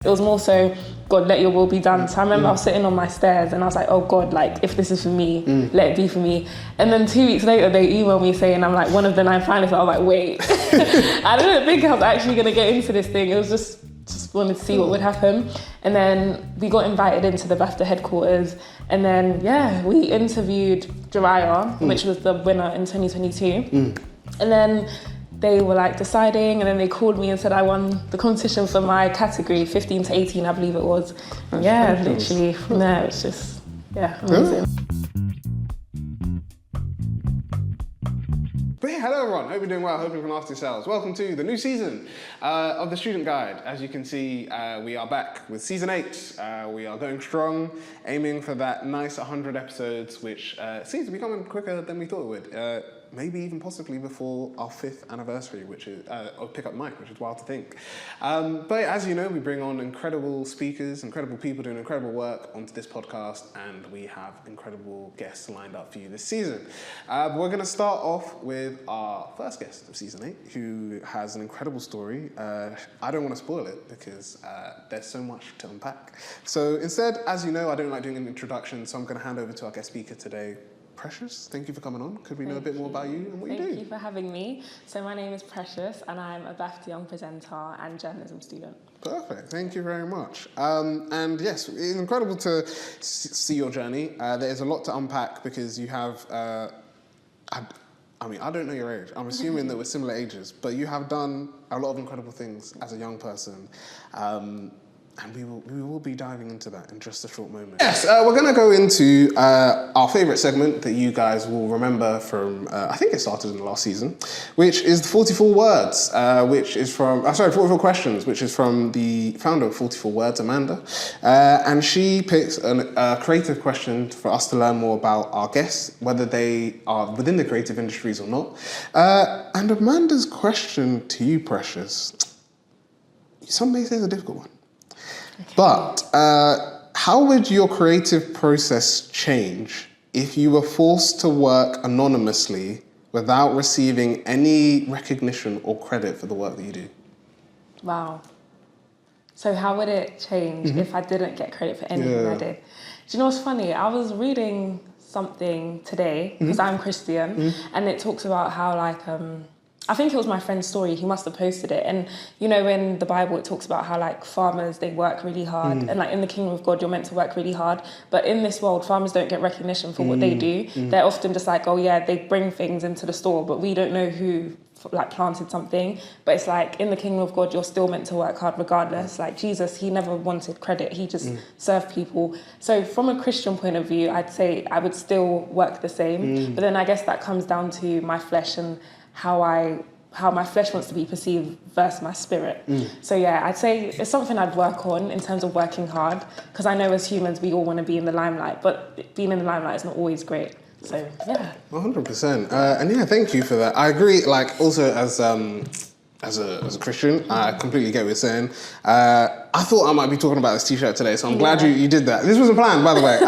It was more so, God, let your will be done. So I remember I was sitting on my stairs and I was like, oh God, like if this is for me, let it be for me. And then 2 weeks later, they emailed me saying I'm like one of the 9 finalists. I was like, wait, I didn't think I was actually gonna get into this thing. It was just wanted to see what would happen. And then we got invited into the BAFTA headquarters. And then, yeah, we interviewed Jiraiya, which was the winner in 2022. And then they were like deciding, and then they called me and said I won the competition for my category, 15 to 18, I believe it was. And yeah, literally from there, it's just, amazing. But yeah, hello everyone, hope you're doing well, hope you can ask yourselves. Welcome to the new season of the Student Guide. As you can see, we are back with season 8. We are going strong, aiming for that nice 100 episodes, which seems to be coming quicker than we thought it would. Maybe even possibly before our 5th anniversary, which is of Pick Up Mic, which is wild to think. But as you know, we bring on incredible speakers, incredible people doing incredible work onto this podcast, and we have incredible guests lined up for you this season. We're going to start off with our first guest of season 8, who has an incredible story. I don't want to spoil it because there's so much to unpack. So instead, as you know, I don't like doing an introduction, so I'm going to hand over to our guest speaker today. Precious, thank you for coming on. Could we know a bit more about you and what you do? Thank you for having me. So my name is Precious and I'm a BAFTA Young Presenter and journalism student. Perfect, thank you very much. And yes, it's incredible to see your journey. There's a lot to unpack because you have, I don't know your age. I'm assuming that we're similar ages, but you have done a lot of incredible things as a young person. And we will be diving into that in just a short moment. Yes, we're going to go into our favourite segment that you guys will remember from, I think it started in the last season, which is the 44 words, which is from, 44 questions, which is from the founder of 44 Words, Amanda. And she picks a creative question for us to learn more about our guests, whether they are within the creative industries or not. And Amanda's question to you, Precious, some may say it's a difficult one. But how would your creative process change if you were forced to work anonymously without receiving any recognition or credit for the work that you do? Wow. So how would it change if I didn't get credit for anything I did? Do you know what's funny? I was reading something today, because I'm Christian, and it talks about how I think it was my friend's story, he must have posted it. And you know, in the Bible, it talks about how like farmers, they work really hard. And like in the kingdom of God, you're meant to work really hard. But in this world, farmers don't get recognition for what they do. They're often just like, oh yeah, they bring things into the store, but we don't know who like planted something. But it's like in the kingdom of God, you're still meant to work hard regardless. Like Jesus, he never wanted credit. He just served people. So from a Christian point of view, I'd say I would still work the same. But then I guess that comes down to my flesh and how my flesh wants to be perceived versus my spirit. So yeah, I'd say it's something I'd work on in terms of working hard, because I know as humans we all want to be in the limelight, but being in the limelight is not always great. So yeah. 100%. And yeah, thank you for that. I agree. Like also as a Christian, I completely get what you're saying. I thought I might be talking about this t-shirt today, so I'm glad you did that. This wasn't planned, by the way.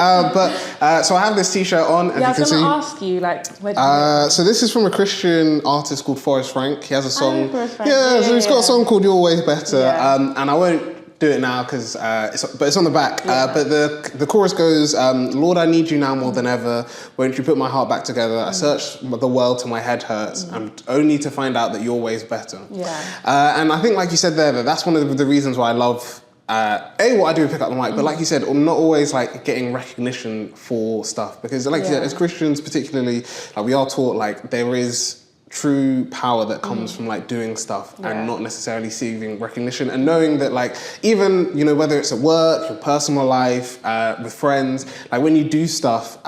So I have this t-shirt on, as you can see. I was going to ask you, like, where did you so this is from a Christian artist called Forrest Frank. He has a song. Forrest Frank. So he's got a song called You're Always Better. And I won't do it now because it's on the back. But the chorus goes, Lord, I need you now more than ever. Won't you put my heart back together? I search the world till my head hurts, and only to find out that you're always better. And I think, like you said there, that's one of the reasons why I love what I do with Pick Up the Mic, but like you said, I'm not always like getting recognition for stuff, because like you said, as Christians particularly, like we are taught like there is true power that comes from like doing stuff and not necessarily receiving recognition, and knowing that like even, you know, whether it's at work, your personal life, with friends, like when you do stuff,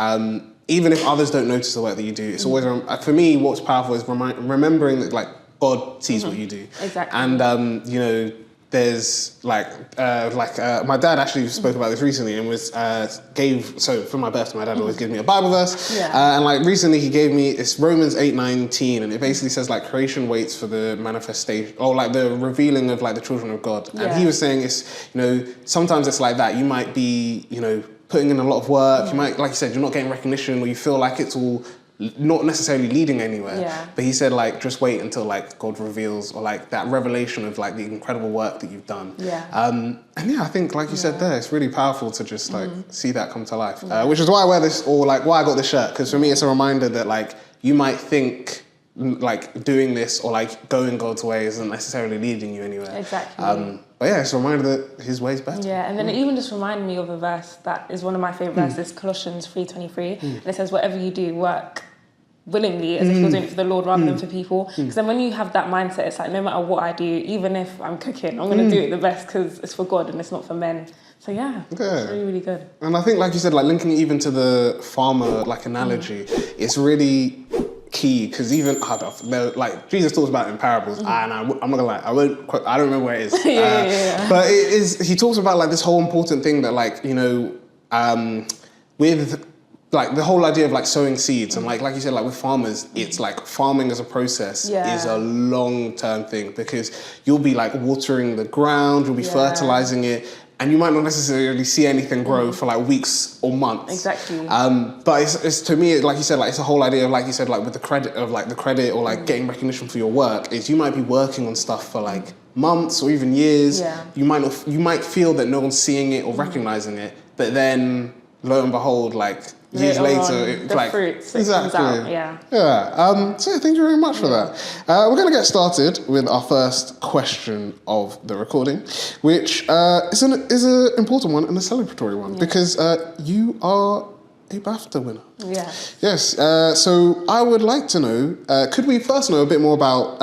even if others don't notice the work that you do, it's always, for me, what's powerful is remembering that like God sees what you do. Exactly. And you know, there's my dad actually spoke about this recently and was for my birthday, my dad always gives me a Bible verse, and like recently he gave me, it's Romans 8:19, and it basically says like creation waits for the manifestation, or like the revealing of like the children of God. And he was saying it's, you know, sometimes it's like that, you might be, you know, putting in a lot of work, you might, like you said, you're not getting recognition, or you feel like it's all not necessarily leading anywhere, Yeah. but he said like just wait until like God reveals, or like that revelation of like the incredible work that you've done. Yeah. And yeah, I think like you said there, it's really powerful to just like see that come to life, which is why I wear this, or like why I got this shirt, because for me it's a reminder that like you might think like doing this or like going God's way isn't necessarily leading you anywhere. Exactly. But yeah, it's a reminder that His way's better. Yeah, and then it even just reminded me of a verse that is one of my favourite verses, Colossians 3:23, and it says, whatever you do, work willingly as if you're doing it for the Lord rather than for people. Because then when you have that mindset, it's like no matter what I do, even if I'm cooking, I'm going to do it the best because it's for God and it's not for men. So yeah, it's really, really good. And I think, like you said, like linking it even to the farmer like analogy, it's really key, because even like Jesus talks about it in parables, and I'm not gonna lie, I don't remember where it is. But it is, he talks about like this whole important thing that like, you know, with like the whole idea of like sowing seeds, and like you said, like with farmers, it's like farming as a process is a long-term thing, because you'll be like watering the ground, you'll be fertilizing it, and you might not necessarily see anything grow for like weeks or months. Exactly. But it's to me, like you said, like it's a whole idea of, like you said, like with the credit or like getting recognition for your work, is you might be working on stuff for like months or even years. Yeah. You might feel that no one's seeing it or recognizing it, but then lo and behold, like years later, the like fruits comes out. Yeah. So yeah, thank you very much for that. We're going to get started with our first question of the recording, which is an important one and a celebratory one, because you are a BAFTA winner. Yeah. Yes. So I would like to know, could we first know a bit more about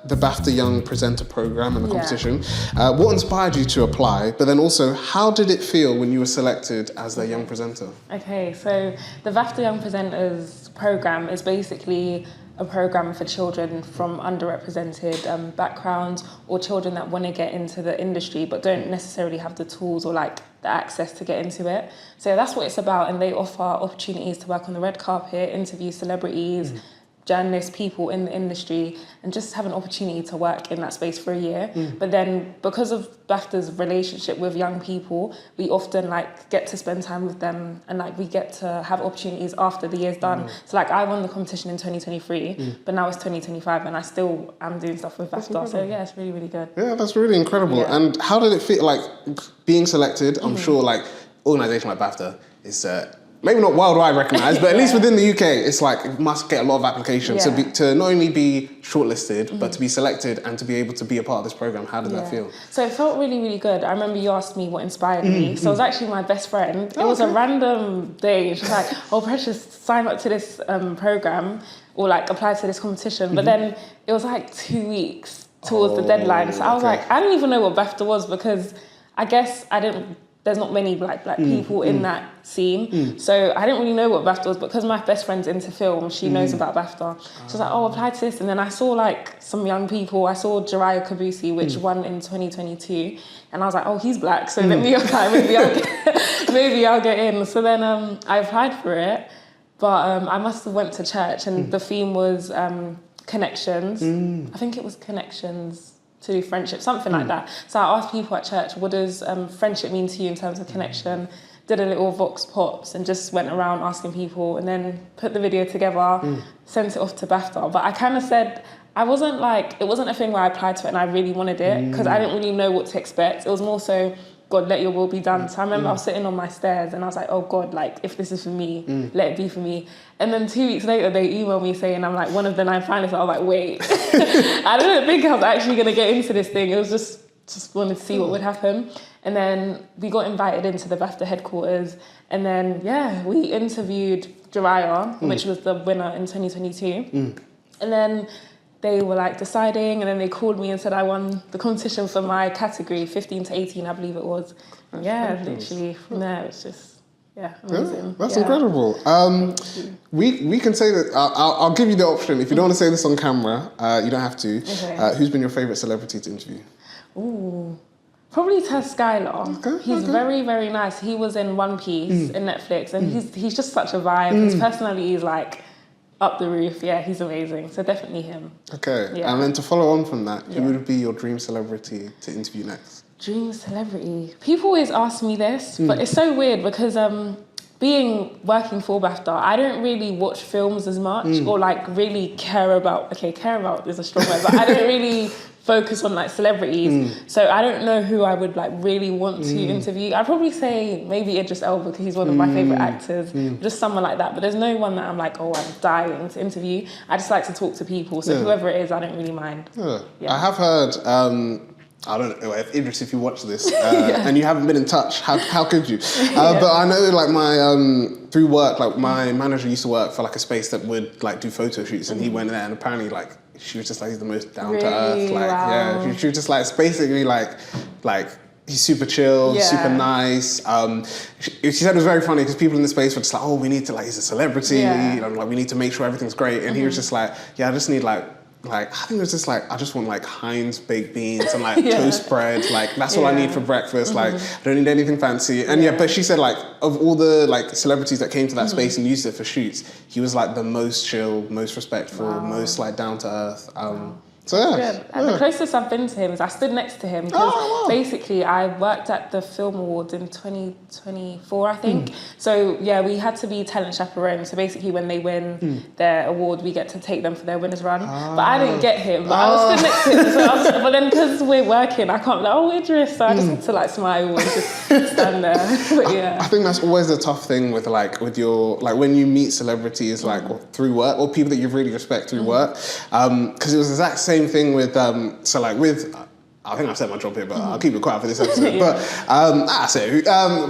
the BAFTA Young Presenter program and the competition? What inspired you to apply? But then also, how did it feel when you were selected as their young presenter? Okay, so the BAFTA Young Presenters program is basically a program for children from underrepresented backgrounds, or children that want to get into the industry but don't necessarily have the tools or like the access to get into it. So that's what it's about, and they offer opportunities to work on the red carpet, interview celebrities, journalists, people in the industry, and just have an opportunity to work in that space for a year. But then because of BAFTA's relationship with young people, we often like get to spend time with them, and like we get to have opportunities after the year's done. So like I won the competition in 2023, but now it's 2025 and I still am doing stuff with BAFTA. So yeah, it's really, really good. Yeah, that's really incredible. And how did it feel like being selected? I'm sure like organisation like BAFTA is maybe not worldwide recognised, but at least within the UK, it's like it must get a lot of applications to not only be shortlisted, but to be selected and to be able to be a part of this program. How did that feel? So it felt really, really good. I remember you asked me what inspired me. So it was actually my best friend. It was a random day. She was like, "Oh, Precious, sign up to this program or like apply to this competition." But then it was like 2 weeks towards the deadline. So I was like, I didn't even know what BAFTA was, because I guess there's not many black people in that scene. So I didn't really know what BAFTA was, but because my best friend's into film, she knows about BAFTA. She was like, "Oh, apply to this." And then I saw like some young people. I saw Jiraiya Kabusi, which won in 2022. And I was like, "Oh, he's black, so let me apply. Maybe I'll get in." So then I applied for it, but I must have went to church, and the theme was connections. I think it was connections to friendship, something like that. So I asked people at church, what does friendship mean to you in terms of connection? Did a little vox pops and just went around asking people, and then put the video together, sent it off to BAFTA. But I kind of said, it wasn't a thing where I applied to it and I really wanted it, because I didn't really know what to expect. It was more so, God, let your will be done. So I remember I was sitting on my stairs and I was like, "Oh God, like if this is for me, let it be for me." And then 2 weeks later, they emailed me saying I'm like one of the 9 finalists. I was like, wait, I didn't think I was actually going to get into this thing. It was just wanted to see what would happen. And then we got invited into the BAFTA headquarters. And then, we interviewed Jiraiya, which was the winner in 2022. And then they were like deciding, and then they called me and said I won the competition for my category, 15 to 18, I believe it was. Literally from there, it's just, amazing. Yeah, that's incredible. We can say that, I'll give you the option. If you don't want to say this on camera, you don't have to. Okay. Who's been your favourite celebrity to interview? Ooh, probably Taz Skylar. He's very, very nice. He was in One Piece in Netflix, and he's just such a vibe. His personality is like up the roof. Yeah, he's amazing. So definitely him. Okay. Yeah. And then to follow on from that, who would be your dream celebrity to interview next? Dream celebrity. People always ask me this, but it's so weird because working for BAFTA, I don't really watch films as much or like really care about is a strong word, but I don't really focus on like celebrities. So I don't know who I would like really want to interview. I'd probably say maybe Idris Elba because he's one of my favourite actors, just someone like that. But there's no one that I'm like, oh, I'm dying to interview. I just like to talk to people. So whoever it is, I don't really mind. I have heard... I don't know if Idris, if you watch this and you haven't been in touch, how could you? But I know like my through work, like my manager used to work for like a space that would like do photo shoots, and he went there and apparently like she was just like he's the most down to earth, like she was just like it's basically like he's super chill, super nice. She said it was very funny because people in the space were just like, oh, we need to like he's a celebrity, and like we need to make sure everything's great, and he was just like, yeah, I just need like I think it was just like I just want like Heinz baked beans and like toast bread, like that's all I need for breakfast. Like I don't need anything fancy. And but she said like of all the like celebrities that came to that space and used it for shoots, he was like the most chill, most respectful, most like down to earth. So the closest I've been to him is I stood next to him because basically I worked at the Film Awards in 2024, I think. So we had to be talent chaperones. So basically when they win their award, we get to take them for their winners run. But I didn't get him. But I was stood next to him. So but then because we're working, I can't be like, oh, Idris. So I just had to like smile and just stand there. But I think that's always the tough thing with like with your like when you meet celebrities like through work or people that you really respect through work. Because it was the exact same thing with so like with I think I've said my job here, but I'll keep it quiet for this episode. But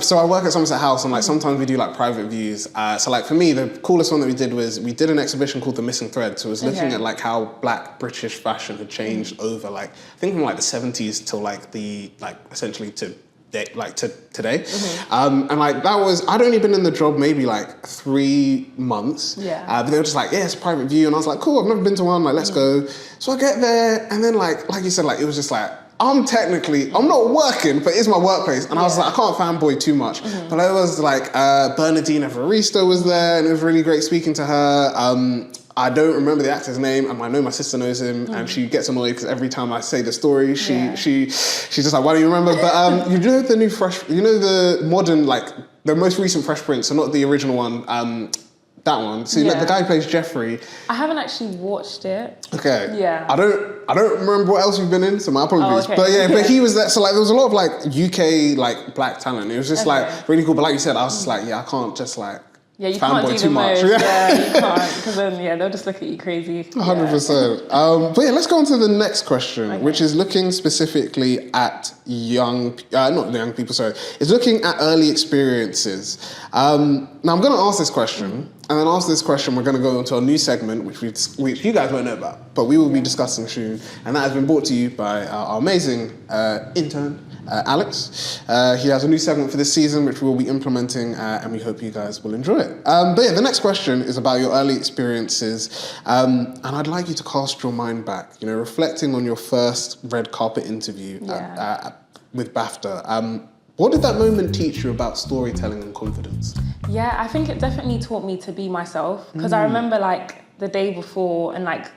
so I work at Somerset House, and like sometimes we do like private views. So like for me, the coolest one that we did was we did an exhibition called The Missing Thread. So it was looking at like how Black British fashion had changed over like I think from like the 70s till like the like essentially to today. And like that was I'd only been in the job maybe like 3 months. But they were just like, it's a private view, and I was like, cool, I've never been to one, like let's go. So I get there, and then like you said, like it was just like I'm not working, but it's my workplace. And I was like, I can't fanboy too much. But I was like, Bernardine Evaristo was there, and it was really great speaking to her. I don't remember the actor's name, and I know my sister knows him, and she gets annoyed because every time I say the story, she's just like, why don't you remember? But you know the new the modern, like the most recent Fresh Prince, so not the original one, that one. So the guy who plays Jeffrey. I haven't actually watched it. Okay. Yeah. I don't remember what else you've been in, so my apologies. Oh, okay. But he was there. So like there was a lot of like UK like black talent. It was just like really cool. But like you said, I was just like, I can't just like. Yeah, you can't do too much. You can't, because then they'll just look at you crazy. 100%. But let's go on to the next question, which is looking specifically at not young people, sorry. It's looking at early experiences. Now I'm going to ask this question, and then after this question, we're going to go into a new segment, which you guys won't know about, but we will be discussing soon, and that has been brought to you by our amazing intern, Alex. He has a new segment for this season, which we'll be implementing, and we hope you guys will enjoy it. But the next question is about your early experiences, and I'd like you to cast your mind back, reflecting on your first red carpet interview with BAFTA. What did that moment teach you about storytelling and confidence? Yeah, I think it definitely taught me to be myself, because I remember like the day before and like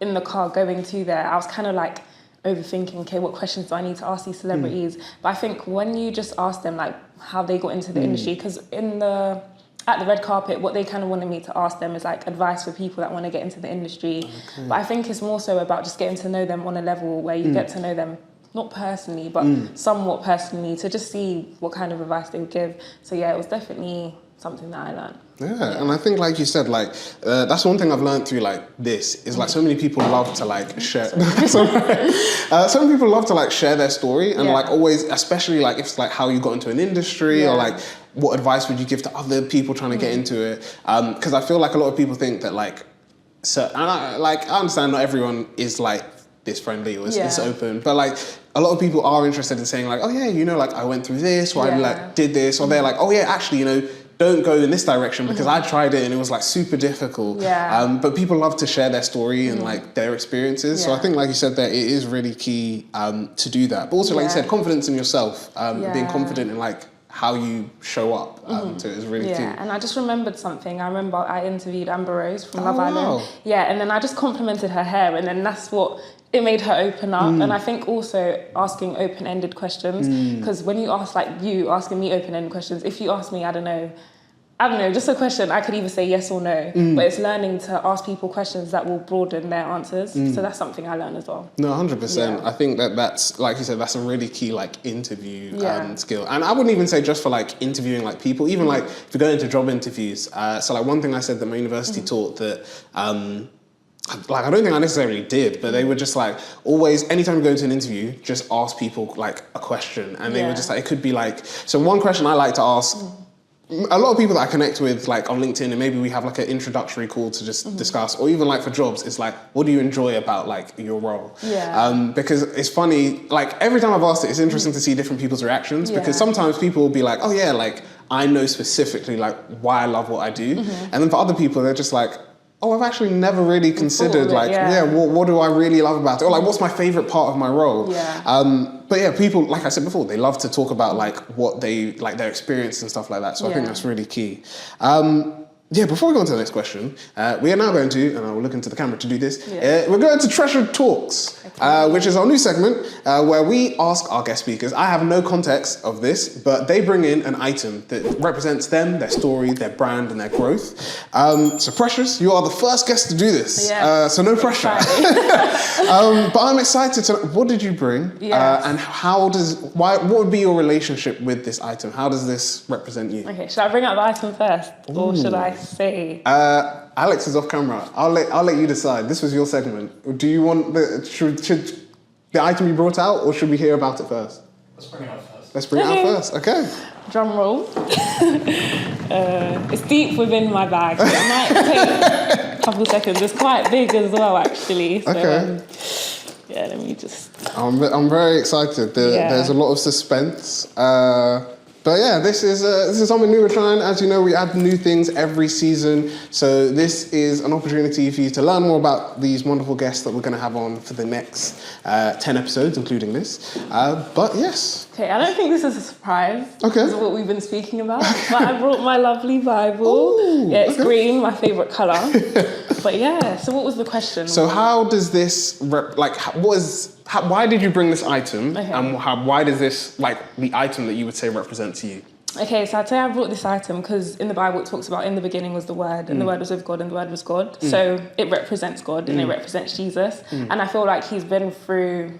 in the car going to there, I was kind of like overthinking, okay, what questions do I need to ask these celebrities? But I think when you just ask them like how they got into the industry, because at the red carpet, what they kind of wanted me to ask them is like advice for people that want to get into the industry. But I think it's more so about just getting to know them on a level where you get to know them, not personally, but somewhat personally, to just see what kind of advice they would give. So it was definitely something that I learned. Yeah, and I think, like you said, like that's one thing I've learned through like this is like so many people love to like share. So many people love to like share their story, and like always, especially like if it's like how you got into an industry or like what advice would you give to other people trying to get into it? Because I feel like a lot of people think that like, and I understand not everyone is like this friendly or this open, but like a lot of people are interested in saying like, oh yeah, like I went through this, or I like did this, or they're like, oh yeah, actually, don't go in this direction because I tried it and it was like super difficult. But people love to share their story and like their experiences. So I think, like you said, that it is really key to do that. But also, like you said, confidence in yourself, being confident in like how you show up to it is really key. And I just remembered something. I remember I interviewed Amber Rose from Love Island. And then I just complimented her hair, and then that's what it made her open up. And I think also asking open-ended questions, because when you ask, like you asking me open-ended questions, if you ask me, I don't know, I don't know, just a question, I could either say yes or no, but it's learning to ask people questions that will broaden their answers. So that's something I learned as well. No, 100%. Yeah. I think that's, like you said, that's a really key like interview skill. And I wouldn't even say just for like interviewing like people, even like if you go into job interviews. So like one thing I said that my university taught that, like, I don't think I necessarily did, but they were just like, always, anytime you go into an interview, just ask people like a question. And they were just like, it could be like, so one question I like to ask, a lot of people that I connect with like on LinkedIn, and maybe we have like an introductory call to just discuss, or even like for jobs, it's like, what do you enjoy about like your role? Because it's funny, like every time I've asked it, it's interesting to see different people's reactions, because sometimes people will be like, oh yeah, like I know specifically like why I love what I do. And then for other people, they're just like, oh, I've actually never really considered like, what do I really love about it? Or like, what's my favorite part of my role? But yeah, people, like I said before, they love to talk about like what they, like their experience and stuff like that. So I think that's really key. Yeah, before we go on to the next question, we are now going to, and I will look into the camera to do this, we're going to Treasured Talks, which is our new segment where we ask our guest speakers, I have no context of this, but they bring in an item that represents them, their story, their brand, and their growth. So Precious, you are the first guest to do this, so no pressure. But I'm excited to know, what did you bring? And what would be your relationship with this item? How does this represent you? Okay, should I bring out the item first, or should I say? Alex is off camera. I'll let you decide. This was your segment. Do you want should the item be brought out, or should we hear about it first? Let's bring it out first. Let's bring it out first. Okay. Drum roll. It's deep within my bag. So it might take a couple seconds. It's quite big as well, actually. So, okay. Yeah, let me just. I'm very excited. There's a lot of suspense. But yeah, this is something new we're trying. As you know, we add new things every season. So this is an opportunity for you to learn more about these wonderful guests that we're going to have on for the next 10 episodes, including this. But yes. Okay, I don't think this is a surprise. Okay. This is what we've been speaking about. But I brought my lovely Bible. Ooh, it's green, my favourite colour. But yeah, so what was the question? So how does this, why did you bring this item? Okay. And why does this, like, the item that you would say represent to you? Okay, so I'd say I brought this item because in the Bible it talks about in the beginning was the Word, and the Word was with God, and the Word was God. So it represents God, and it represents Jesus. And I feel like he's been through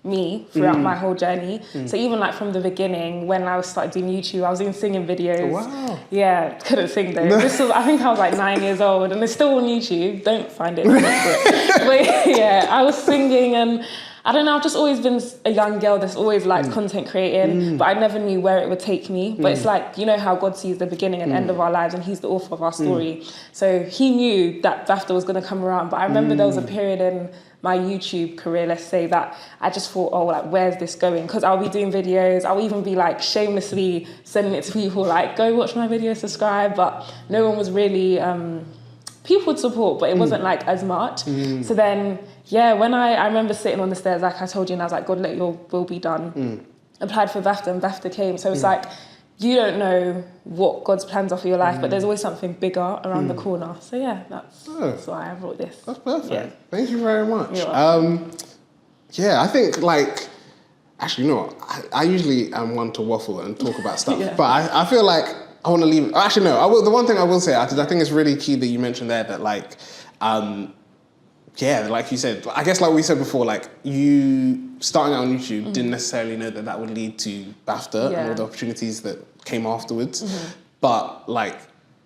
me throughout my whole journey. So even like from the beginning, when I started doing YouTube, I was doing singing videos. Wow. Yeah, couldn't sing though. This was, I think I was like 9 years old, and it's still on YouTube. Don't find it. But yeah, I was singing, and I don't know, I've just always been a young girl that's always liked content creating, but I never knew where it would take me. But it's like, you know how God sees the beginning and end of our lives, and he's the author of our story. So he knew that BAFTA was going to come around. But I remember there was a period in my YouTube career, let's say, that I just thought, oh, like, where's this going? Because I'll be doing videos, I'll even be like shamelessly sending it to people, like, go watch my video, subscribe. But no one was really, people would support, but it wasn't like as much. So then, yeah, when I remember sitting on the stairs, like I told you, and I was like, God, let your will be done. Applied for BAFTA, and BAFTA came. So it's like, you don't know what God's plans are for your life, but there's always something bigger around the corner. So yeah, that's why I brought this. That's perfect. Yeah. Thank you very much. Yeah, I think like, actually, no, I usually am one to waffle and talk about stuff, but I feel like I want to leave. Actually, no, the one thing I will say, I think it's really key that you mentioned there that like, yeah, like you said, I guess like we said before, like you starting out on YouTube didn't necessarily know that that would lead to BAFTA and all the opportunities that came afterwards. But like,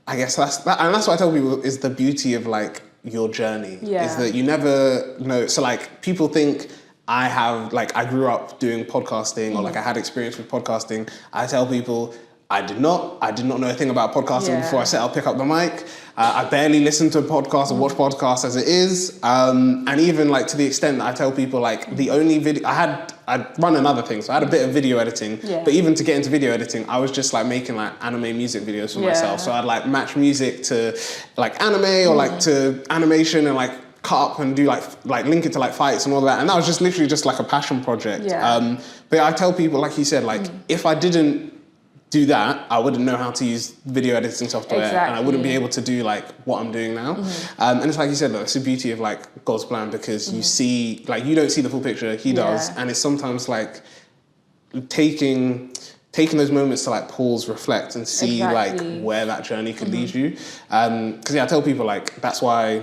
I guess that's what I tell people is the beauty of like your journey is that you never know. So like people think I grew up doing podcasting or like I had experience with podcasting. I tell people I did not know a thing about podcasting before I said I'll pick up the mic. I barely listen to podcasts or watch podcasts as it is. And even like to the extent that I tell people like the only video I'd run another thing. So I had a bit of video editing, but even to get into video editing, I was just like making like anime music videos for myself. So I'd like match music to like anime or like to animation and like cut up and do like link it to like fights and all that. And that was just literally just like a passion project. But I tell people, like you said, like if I didn't do that, I wouldn't know how to use video editing software and I wouldn't be able to do like what I'm doing now. And it's like you said, it's the beauty of like God's plan because you see, like you don't see the full picture, he does. And it's sometimes like taking taking those moments to like pause, reflect, and see like where that journey could lead you. Because I tell people like that's why.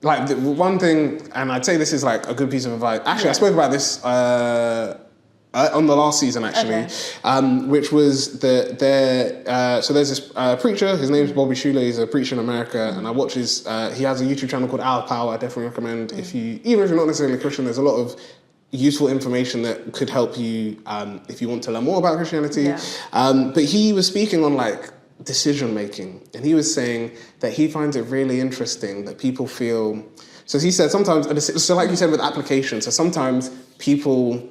Like the one thing, and I'd say this is like a good piece of advice. Actually, I spoke about this on the last season, actually, which was that so there's this preacher. His name's Bobby Schuller. He's a preacher in America, and I watch his. He has a YouTube channel called Our Power. I definitely recommend even if you're not necessarily a Christian, there's a lot of useful information that could help you if you want to learn more about Christianity. But he was speaking on like decision making, and he was saying that he finds it really interesting that people feel. So he said sometimes, so like you said with applications, so sometimes people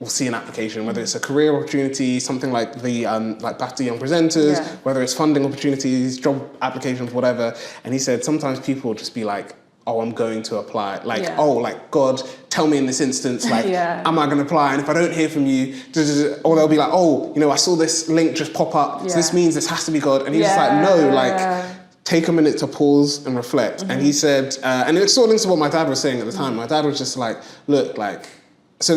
will see an application, whether it's a career opportunity, something like the like BAFTA Young Presenters, whether it's funding opportunities, job applications, whatever. And he said sometimes people will just be like, oh, I'm going to apply. Like, oh, like, God, tell me in this instance, like, am I going to apply? And if I don't hear from you, or they'll be like, oh, you know, I saw this link just pop up, so this means this has to be God. And he's just like, no, like, take a minute to pause and reflect. And he said, and it sort of links to what my dad was saying at the time. My dad was just like, look, like, so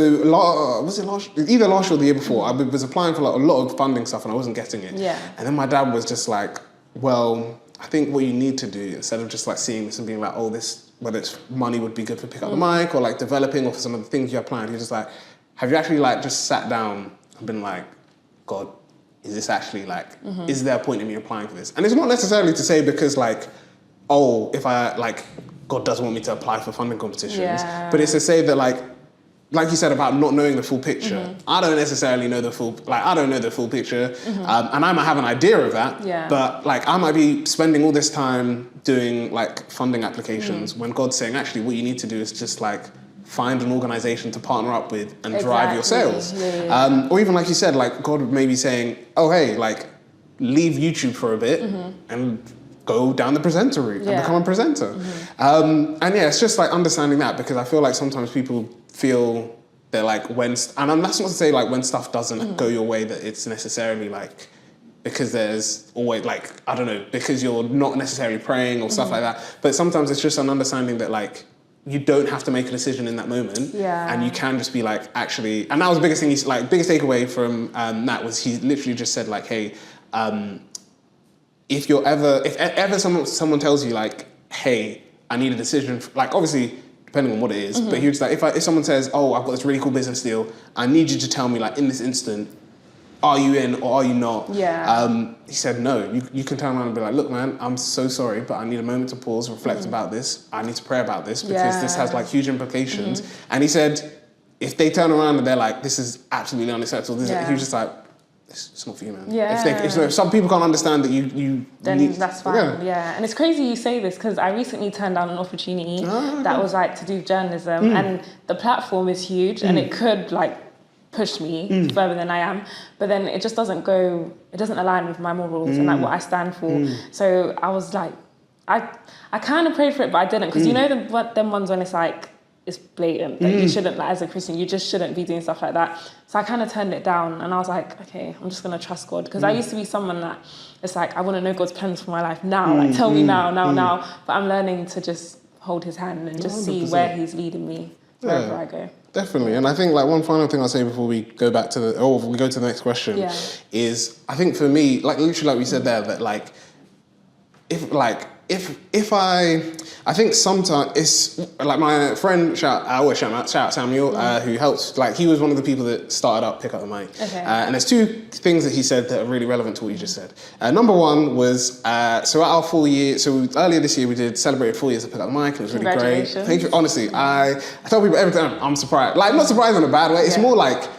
was it either last year or the year before, I was applying for like a lot of funding stuff and I wasn't getting it. And then my dad was just like, well, I think what you need to do, instead of just like seeing this and being like, oh, this, whether it's money would be good for pick up the mic or like developing or for some of the things you have planned, you're just like, have you actually like just sat down and been like, God, is this actually like, is there a point in me applying for this? And it's not necessarily to say because like, oh, if I like, God doesn't want me to apply for funding competitions, but it's to say that like you said about not knowing the full picture, I don't necessarily know the full, like I don't know the full picture, and I might have an idea of that, but like I might be spending all this time doing like funding applications when God's saying actually what you need to do is just like find an organization to partner up with and drive your sales. Or even like you said, like God may be saying, oh hey, like leave YouTube for a bit and go down the presenter route and become a presenter. And yeah, it's just like understanding that, because I feel like sometimes people feel they're like that's not to say like when stuff doesn't go your way that it's necessarily like because there's always like, I don't know, because you're not necessarily praying or stuff like that. But sometimes it's just an understanding that like you don't have to make a decision in that moment, and you can just be like, actually, and that was the biggest thing. Biggest takeaway from that was he literally just said like, hey, if ever someone tells you like, hey, I need a decision, like obviously depending on what it is, but he was like, if someone says, oh, I've got this really cool business deal, I need you to tell me like in this instant, are you in or are you not? He said, no, you can turn around and be like, look, man, I'm so sorry, but I need a moment to pause, reflect about this. I need to pray about this because this has like huge implications. And he said, if they turn around and they're like, this is absolutely unacceptable, he was just like, it's not for you, man. If some people can't understand that you then that's fine. And it's crazy you say this because I recently turned down an opportunity that was like to do journalism, and the platform is huge and it could like push me further than I am, but then it just doesn't align with my morals and like what I stand for. So I was like, I kind of prayed for it, but I didn't, because you know them ones when it's like, it's blatant that you shouldn't, like as a Christian, you just shouldn't be doing stuff like that. So I kind of turned it down and I was like, okay, I'm just going to trust God. Because I used to be someone that it's like, I want to know God's plans for my life now. Like, tell me now. But I'm learning to just hold his hand and just 100%. See where he's leading me wherever I go. Definitely. And I think like one final thing I'll say before we go back to we go to the next question is, I think for me, like literally like we said there, that like, I think sometimes it's like my friend, I always shout out Samuel, who helps, like he was one of the people that started up Pick Up the Mic. And there's two things that he said that are really relevant to what you just said. Number one was, so at our 4 year, so earlier this year we celebrated 4 years of Pick Up the Mic, and it was really great. Thank you. Honestly, I tell people every time I'm surprised. Like, not surprised in a bad way, it's more like,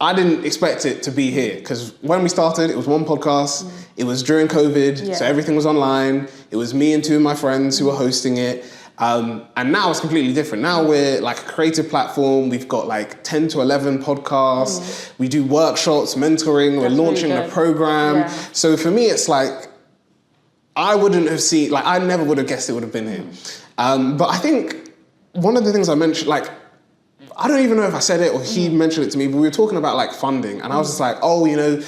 I didn't expect it to be here, because when we started, it was one podcast. It was during COVID, so everything was online. It was me and two of my friends who were hosting it. And now it's completely different. Now we're like a creative platform. We've got like 10 to 11 podcasts. We do workshops, mentoring. We're launching a program. So for me, it's like, I wouldn't have seen, like I never would have guessed it would have been here. But I think one of the things I mentioned, like, I don't even know if I said it or he mentioned it to me, but we were talking about like funding, and I was just like, oh, you know,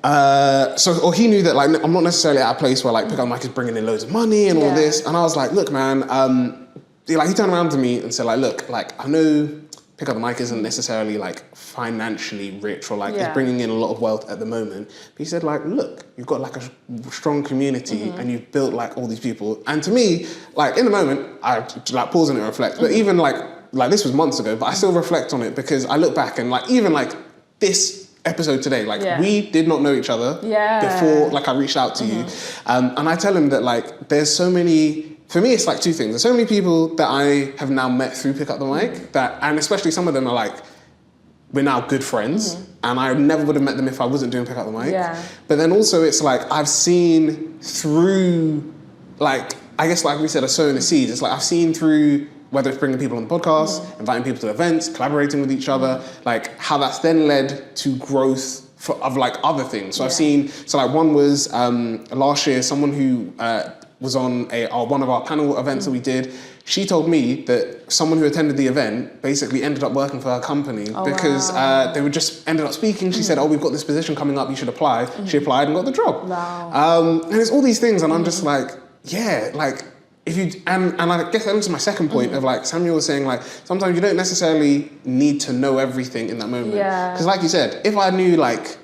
or he knew that like I'm not necessarily at a place where like Pick Up the Mic is bringing in loads of money and all this, and I was like, look, man, he turned around to me and said like, look, like I know Pick Up the Mic isn't necessarily like financially rich or like it's bringing in a lot of wealth at the moment. But he said like, look, you've got like a strong community and you've built like all these people. And to me, like in the moment, I like pause and reflect. But even like this was months ago, but I still reflect on it because I look back and like even like this episode today, like we did not know each other before like I reached out to you. And I tell him that like there's so many, for me it's like two things. There's so many people that I have now met through Pick Up the Mic that, and especially some of them are like, we're now good friends and I never would have met them if I wasn't doing Pick Up the Mic. But then also it's like I've seen through like, I guess like we said, a sowing the seeds. It's like I've seen through whether it's bringing people on the podcast, inviting people to events, collaborating with each other, like how that's then led to growth of like other things. So I've seen, so like one was last year, someone who was on one of our panel events that we did, she told me that someone who attended the event basically ended up working for her company because they were just ended up speaking. She said, oh, we've got this position coming up, you should apply. She applied and got the job. And it's all these things and I'm just like, yeah, like, if you and I guess that leads to my second point of like Samuel was saying like sometimes you don't necessarily need to know everything in that moment. Because like you said, if I knew like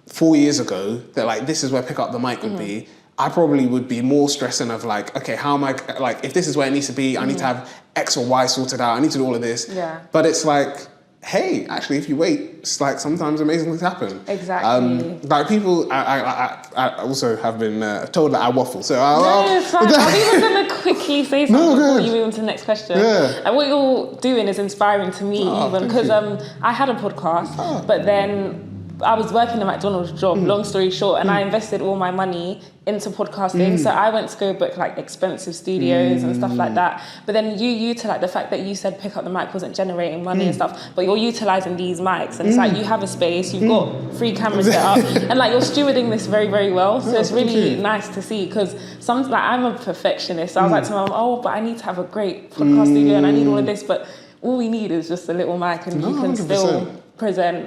4 years ago that like this is where Pick Up the Mic would be, I probably would be more stressing of like, okay, how am I like if this is where it needs to be, I need to have X or Y sorted out, I need to do all of this. But it's like, hey, actually, if you wait, it's like sometimes amazing things happen. Exactly. Like people, I also have been told that I waffle. So it's fine. I'm even going to quickly say something before you move on to the next question. And what you're doing is inspiring to me even because I had a podcast, but then I was working a McDonald's job, long story short, and I invested all my money into podcasting. So I went to go book like expensive studios and stuff like that. But then you utilize the fact that you said Pick Up the Mic wasn't generating money and stuff, but you're utilizing these mics and it's like you have a space, you've got 3 cameras set up and like you're stewarding this very, very well. So it's really nice to see because like I'm a perfectionist. So I was like to my mom, oh, but I need to have a great podcast studio and I need all of this, but all we need is just a little mic and you can 100%. Still present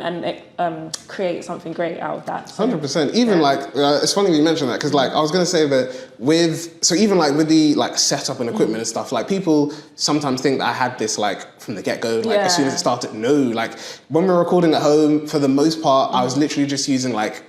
and create something great out of that. So, 100%. Even like, it's funny you mentioned that because like I was going to say that so even like with the like setup and equipment and stuff, like people sometimes think that I had this like from the get-go, like as soon as it started. No, like when we were recording at home, for the most part, I was literally just using like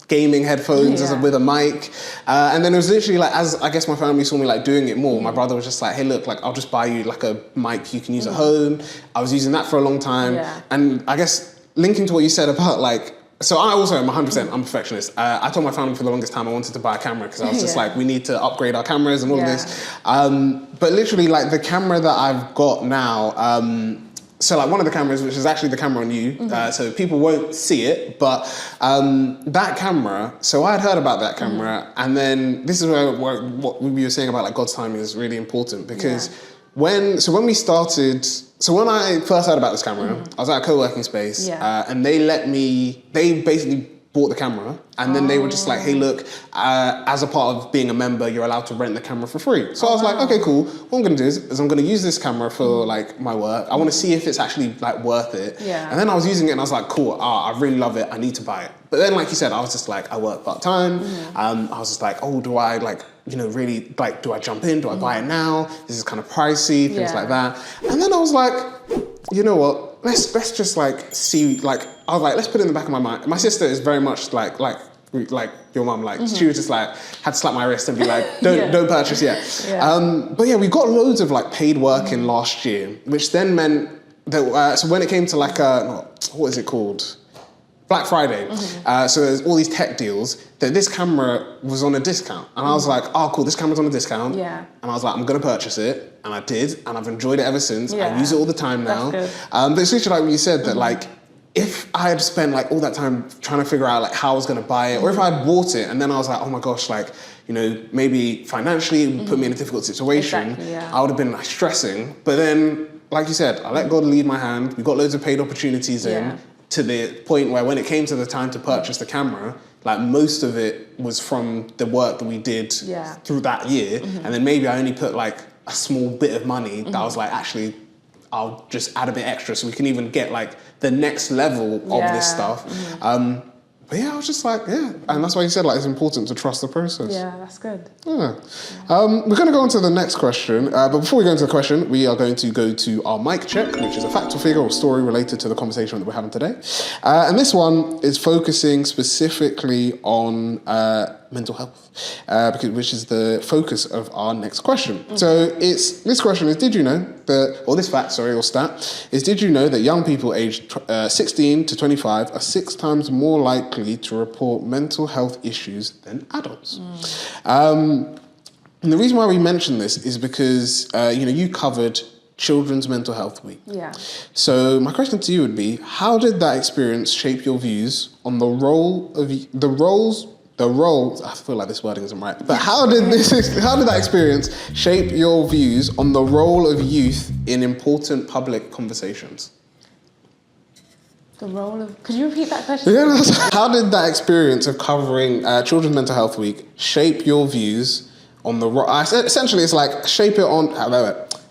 gaming headphones with a mic. And then it was literally like, as I guess my family saw me like doing it more, my brother was just like, hey, look, like I'll just buy you like a mic you can use at home. I was using that for a long time. And I guess linking to what you said about like, so I also am 100%, I'm a perfectionist. I told my family for the longest time I wanted to buy a camera because I was just like, we need to upgrade our cameras and all of this. But literally like the camera that I've got now, so like one of the cameras, which is actually the camera on you, so people won't see it, but that camera, so I had heard about that camera, and then this is where what we were saying about like God's timing is really important because when I first heard about this camera, I was at a co-working space, and they basically bought the camera, and then they were just like, hey, look, as a part of being a member, you're allowed to rent the camera for free. So I was like, okay, cool. What I'm gonna do is I'm gonna use this camera for like my work. I wanna see if it's actually like worth it. And then I was using it and I was like, cool, I really love it, I need to buy it. But then like you said, I was just like, I work part-time. I was just like, oh, do I like, really, like, do I jump in? Do I buy it now? This is kind of pricey, things like that. And then I was like, you know what? Let's just like see, like, I was like, let's put it in the back of my mind. My sister is very much like your mum, like she was just like, had to slap my wrist and be like, don't purchase yet. But yeah, we got loads of like paid work in last year, which then meant that, so when it came to like, what is it called? Black Friday. So there's all these tech deals that this camera was on a discount. And I was like, oh, cool, this camera's on a discount. And I was like, I'm going to purchase it. And I did. And I've enjoyed it ever since. I use it all the time now. But it's literally like what you said, that like, if I had spent like all that time trying to figure out like how I was going to buy it, or if I had bought it and then I was like, oh my gosh, like, maybe financially it would put me in a difficult situation, I would have been like stressing. But then, like you said, I let God lead my hand. We got loads of paid opportunities in, to the point where when it came to the time to purchase the camera, like most of it was from the work that we did through that year. And then maybe I only put like a small bit of money that I was like, actually, I'll just add a bit extra so we can even get like the next level of this stuff. But yeah, I was just like, yeah. And that's why you said, like, it's important to trust the process. Yeah, that's good. Yeah. We're going to go on to the next question. But before we go into the question, we are going to go to our mic check, which is a fact or figure or story related to the conversation that we're having today. And this one is focusing specifically on mental health, which is the focus of our next question. So this question is, did you know that, or this fact, sorry, or stat, is did you know that young people aged 16 to 25 are 6 times more likely to report mental health issues than adults? And the reason why we mention this is because, you covered Children's Mental Health Week. Yeah. So my question to you would be, how did that experience shape your views on the roles, I feel like this wording isn't right, but how did that experience shape your views on the role of youth in important public conversations? The role of... Could you repeat that question? Yeah, how did that experience of covering Children's Mental Health Week shape your views on the... Essentially, it's like shape it on...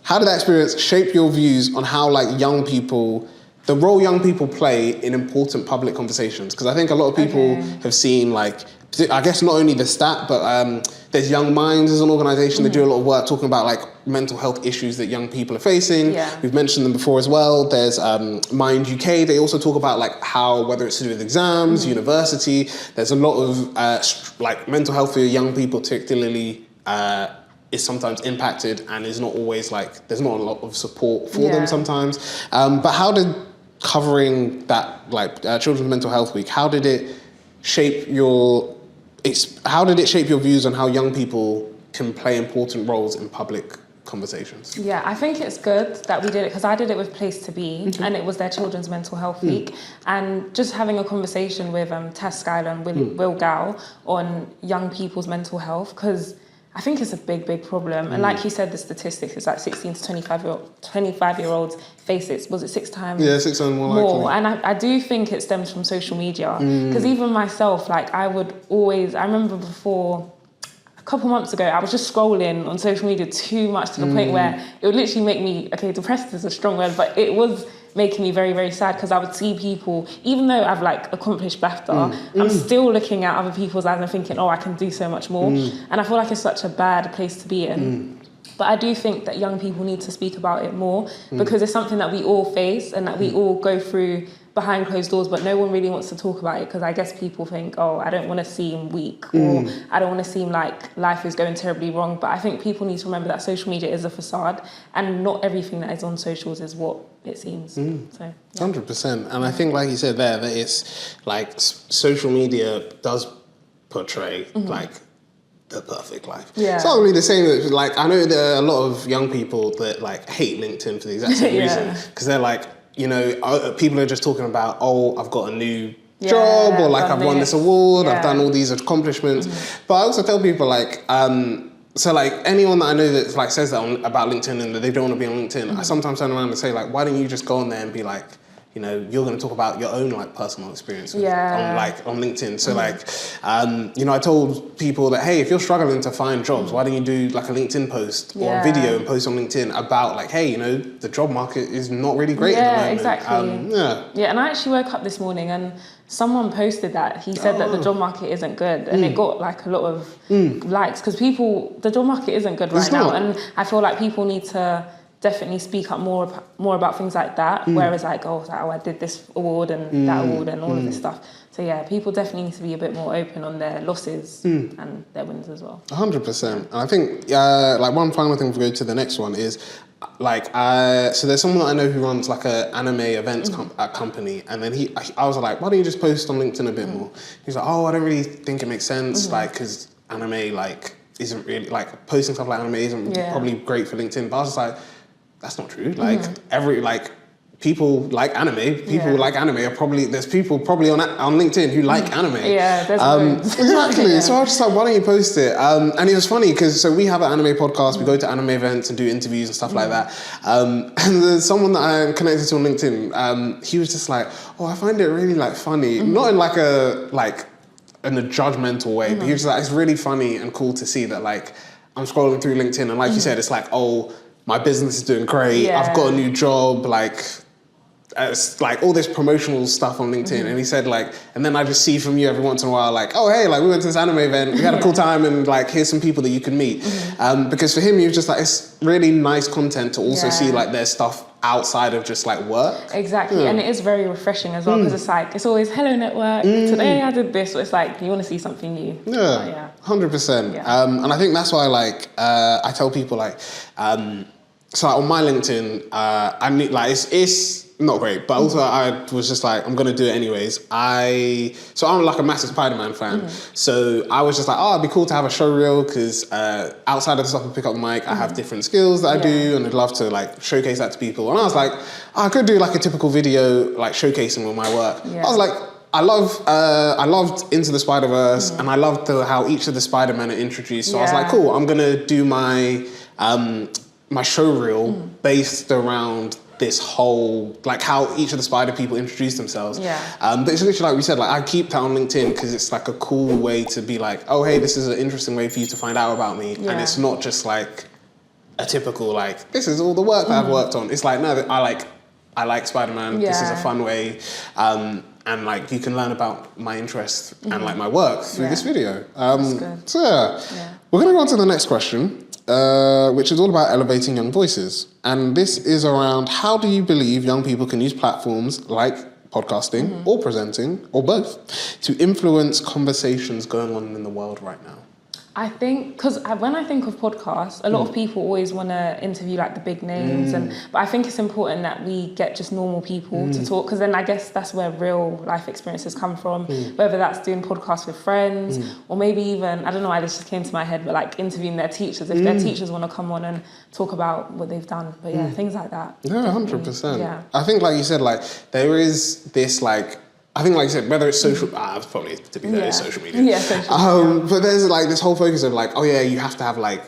How did that experience shape your views on how, like, the role young people play in important public conversations? Because I think a lot of people have seen, like, I guess not only the stat, but there's Young Minds as an organisation. They do a lot of work talking about, like, mental health issues that young people are facing. Yeah. We've mentioned them before as well. There's Mind UK. They also talk about, like, how, whether it's to do with exams, university, there's a lot of, like, mental health for young people particularly is sometimes impacted and is not always, like, there's not a lot of support for them sometimes. But how did covering that, like, Children's Mental Health Week, how did it shape your views on how young people can play important roles in public conversations? Yeah, I think it's good that we did it, because I did it with Place to Be, and it was their Children's Mental Health Week, and just having a conversation with Tess Schuyler and Will Gow on young people's mental health, because I think it's a big, big problem. And like you said, the statistics is like 16 to 25-year-olds face it. Was it 6 times? Yeah, 6 times more likely. And I do think it stems from social media. Because even myself, like, I remember before, a couple months ago, I was just scrolling on social media too much to the point where it would literally make me, depressed is a strong word, but it was making me very, very sad, because I would see people, even though I've, like, accomplished BAFTA, I'm still looking at other people's lives and thinking, I can do so much more. And I feel like it's such a bad place to be in. But I do think that young people need to speak about it more, because it's something that we all face and that we all go through behind closed doors, but no one really wants to talk about it, because I guess people think, I don't want to seem weak, or I don't want to seem like life is going terribly wrong. But I think people need to remember that social media is a facade, and not everything that is on socials is what it seems. So, 100%. And I think, like you said there, that it's like social media does portray like the perfect life. Yeah. It's not really the same. Like, I know there are a lot of young people that, like, hate LinkedIn for the exact same reason, because they're like, people are just talking about, I've got a new job, or like I've won this award, I've done all these accomplishments. But I also tell people, like, so, like, anyone that I know that, like, says that about LinkedIn and that they don't want to be on LinkedIn, I sometimes turn around and say, like, why don't you just go on there and be like, you're going to talk about your own, like, personal experiences on LinkedIn. So, like, I told people that, hey, if you're struggling to find jobs, why don't you do, like, a LinkedIn post or a video and post on LinkedIn about, like, hey, the job market is not really great at the moment. Exactly. And I actually woke up this morning and someone posted that. He said that the job market isn't good, and it got, like, a lot of likes, because the job market isn't good right now. And I feel like people need to definitely speak up more about things like that, whereas, like, I did this award and that award and all of this stuff. So yeah, people definitely need to be a bit more open on their losses and their wins as well. 100%. And I think, like, one final thing before we go to the next one is, like, so there's someone that I know who runs, like, a anime events company, and then I was like, why don't you just post on LinkedIn a bit more? He's like, I don't really think it makes sense, like, because anime, like, isn't really, like, posting stuff like anime isn't probably great for LinkedIn. But I was just like, that's not true. Like, people like anime. People like anime are probably, there's people probably on LinkedIn who like anime. Yeah, there's exactly. So I was just like, why don't you post it? And it was funny because we have an anime podcast. We go to anime events and do interviews and stuff like that. And there's someone that I'm connected to on LinkedIn. He was just like, I find it really, like, funny, not in like in a judgmental way, but he was like, it's really funny and cool to see that, like, I'm scrolling through LinkedIn and, like you said, it's like, my business is doing great. I've got a new job. Like, like all this promotional stuff on LinkedIn, and he said like, and then I just see from you every once in a while like, oh hey, like we went to this anime event, we had a cool time, and like here's some people that you can meet. Because for him, he was just like, it's really nice content to also see like their stuff outside of just like work. Exactly, and it is very refreshing as well, because it's like, it's always hello network, today I did this, so it's like you want to see something new. 100%. And I think that's why like I tell people like so like, on my LinkedIn I need like it's not great, but also I was just like, I'm gonna do it anyways. So I'm like a massive Spider-Man fan, so I was just like, oh, it'd be cool to have a show reel, because outside of the stuff I pick up the mic, I have different skills that I do, and I'd love to like showcase that to people. And I was like, I could do like a typical video like showcasing with my work. I was like, I loved Into the Spider-Verse, and I loved how each of the Spider-Men are introduced. So I was like, cool, I'm gonna do my my show reel based around this whole, like how each of the spider people introduce themselves. But it's literally like we said, like I keep that on LinkedIn because it's like a cool way to be like, oh hey, this is an interesting way for you to find out about me. And it's not just like a typical like, this is all the work that I've worked on. It's like, no, I like Spider-Man. This is a fun way. And like you can learn about my interests and like my work through this video. So we're gonna go on to the next question. Which is all about elevating young voices. And this is around, how do you believe young people can use platforms like podcasting or presenting or both to influence conversations going on in the world right now? I think, because when I think of podcasts, a lot of people always want to interview like the big names, but I think it's important that we get just normal people to talk, because then I guess that's where real life experiences come from, whether that's doing podcasts with friends, or maybe even, I don't know why this just came to my head, but like interviewing their teachers, if their teachers want to come on and talk about what they've done, but things like that. Yeah, 100%. I think like you said, like there is this like, I think, like you said, whether it's social, probably to be fair, it's social media. But there's like this whole focus of like, oh yeah, you have to have like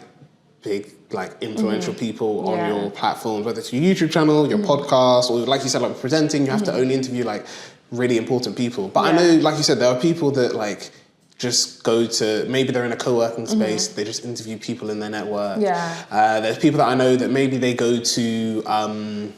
big, like influential people on your platforms, whether it's your YouTube channel, your podcast, or like you said, like presenting, you have to only interview like really important people. But I know, like you said, there are people that like just go to, maybe they're in a co-working space, they just interview people in their network. There's people that I know that maybe they go to,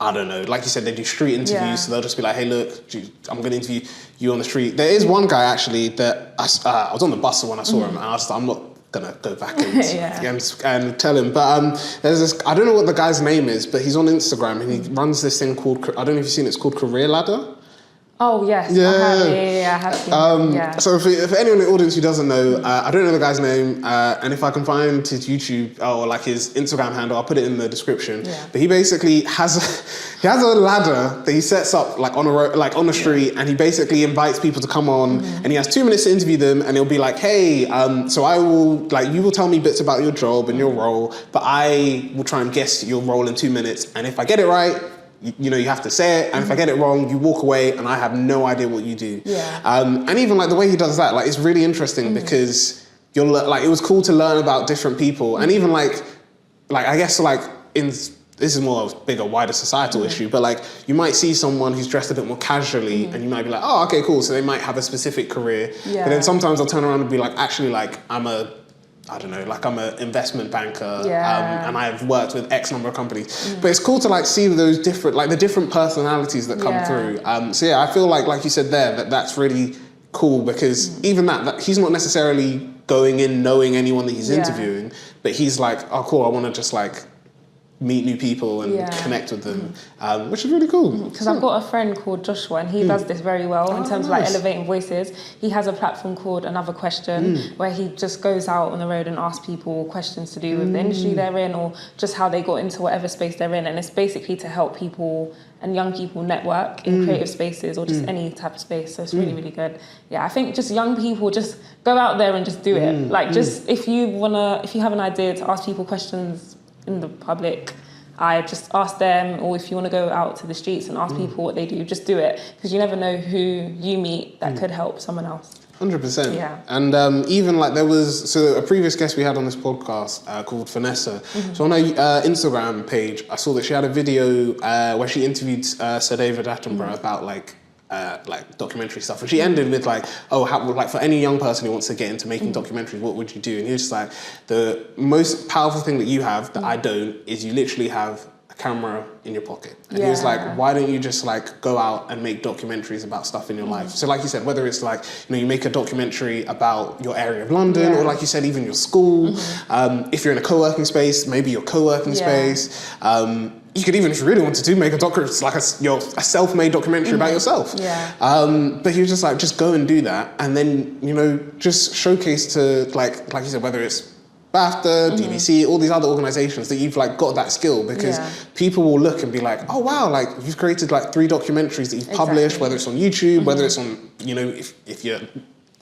I don't know, like you said, they do street interviews, so they'll just be like, hey, look, I'm going to interview you on the street. There is one guy, actually, that I was on the bus when I saw him, and I was like, I'm not going to go back and tell him. But there's this, I don't know what the guy's name is, but he's on Instagram, and he runs this thing called, I don't know if you've seen it, it's called Career Ladder. Oh, yes. I have seen So for anyone in the audience who doesn't know, I don't know the guy's name, and if I can find his YouTube or like his Instagram handle, I'll put it in the description. But he basically has a ladder that he sets up like on a street, and he basically invites people to come on, and he has 2 minutes to interview them, and he'll be like, hey, so I will, like, you will tell me bits about your job and your role, but I will try and guess your role in 2 minutes, and if I get it right, you know, you have to say it, and if I get it wrong, you walk away, and I have no idea what you do. And even like the way he does that, like it's really interesting because you're like, it was cool to learn about different people, and even like I guess like this is more of a bigger, wider societal issue, but like you might see someone who's dressed a bit more casually, and you might be like, oh, okay, cool. So they might have a specific career, but then sometimes they'll turn around and be like, actually, like I'm an investment banker, and I've worked with X number of companies. But it's cool to like see those different, like the different personalities that come through. So yeah, I feel like you said there, that's really cool, because even that he's not necessarily going in knowing anyone that he's interviewing, but he's like, oh cool, I want to just like meet new people and connect with them, which is really cool. Because I've got a friend called Joshua, and he does this very well in terms of like elevating voices. He has a platform called Another Question, where he just goes out on the road and asks people questions to do with the industry they're in, or just how they got into whatever space they're in, and it's basically to help people and young people network in creative spaces or just any type of space. So it's really, really good. Yeah, I think just young people, just go out there and just do it. Like just if you have an idea to ask people questions in the public, I just ask them, or if you want to go out to the streets and ask people what they do, just do it, because you never know who you meet that could help someone else. 100%. Yeah. And even like there was, so a previous guest we had on this podcast called Vanessa. So on her Instagram page, I saw that she had a video where she interviewed Sir David Attenborough about like documentary stuff, and she ended with like, oh, like for any young person who wants to get into making documentaries, what would you do? And he was just like, the most powerful thing that you have that I don't is you literally have a camera in your pocket. And he was like, why don't you just like go out and make documentaries about stuff in your life? So like you said, whether it's like, you know, you make a documentary about your area of London, or like you said, even your school. If you're in a co-working space, maybe your co-working space. You could even, if you really wanted to, make a like a self-made documentary about yourself. But he was just like, just go and do that, and then, you know, just showcase to like you said, whether it's BAFTA, DVC, all these other organizations that you've like got that skill, because people will look and be like, oh wow, like you've created like 3 documentaries that you've published, whether it's on YouTube, whether it's on, you know, if you're,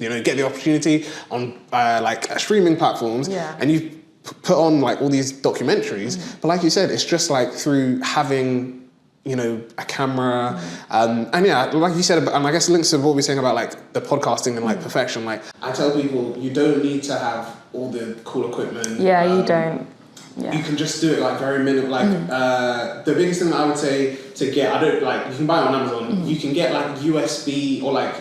you know, get the opportunity on like streaming platforms, and you put on like all these documentaries. But like you said, it's just like through having, you know, a camera, and like you said, and I guess it links to what we're saying about like the podcasting and like perfection. Like I tell people, you don't need to have all the cool equipment. You don't. You can just do it like very minimal. Like the biggest thing that I would say to get, I don't like, you can buy it on Amazon. You can get like USB, or like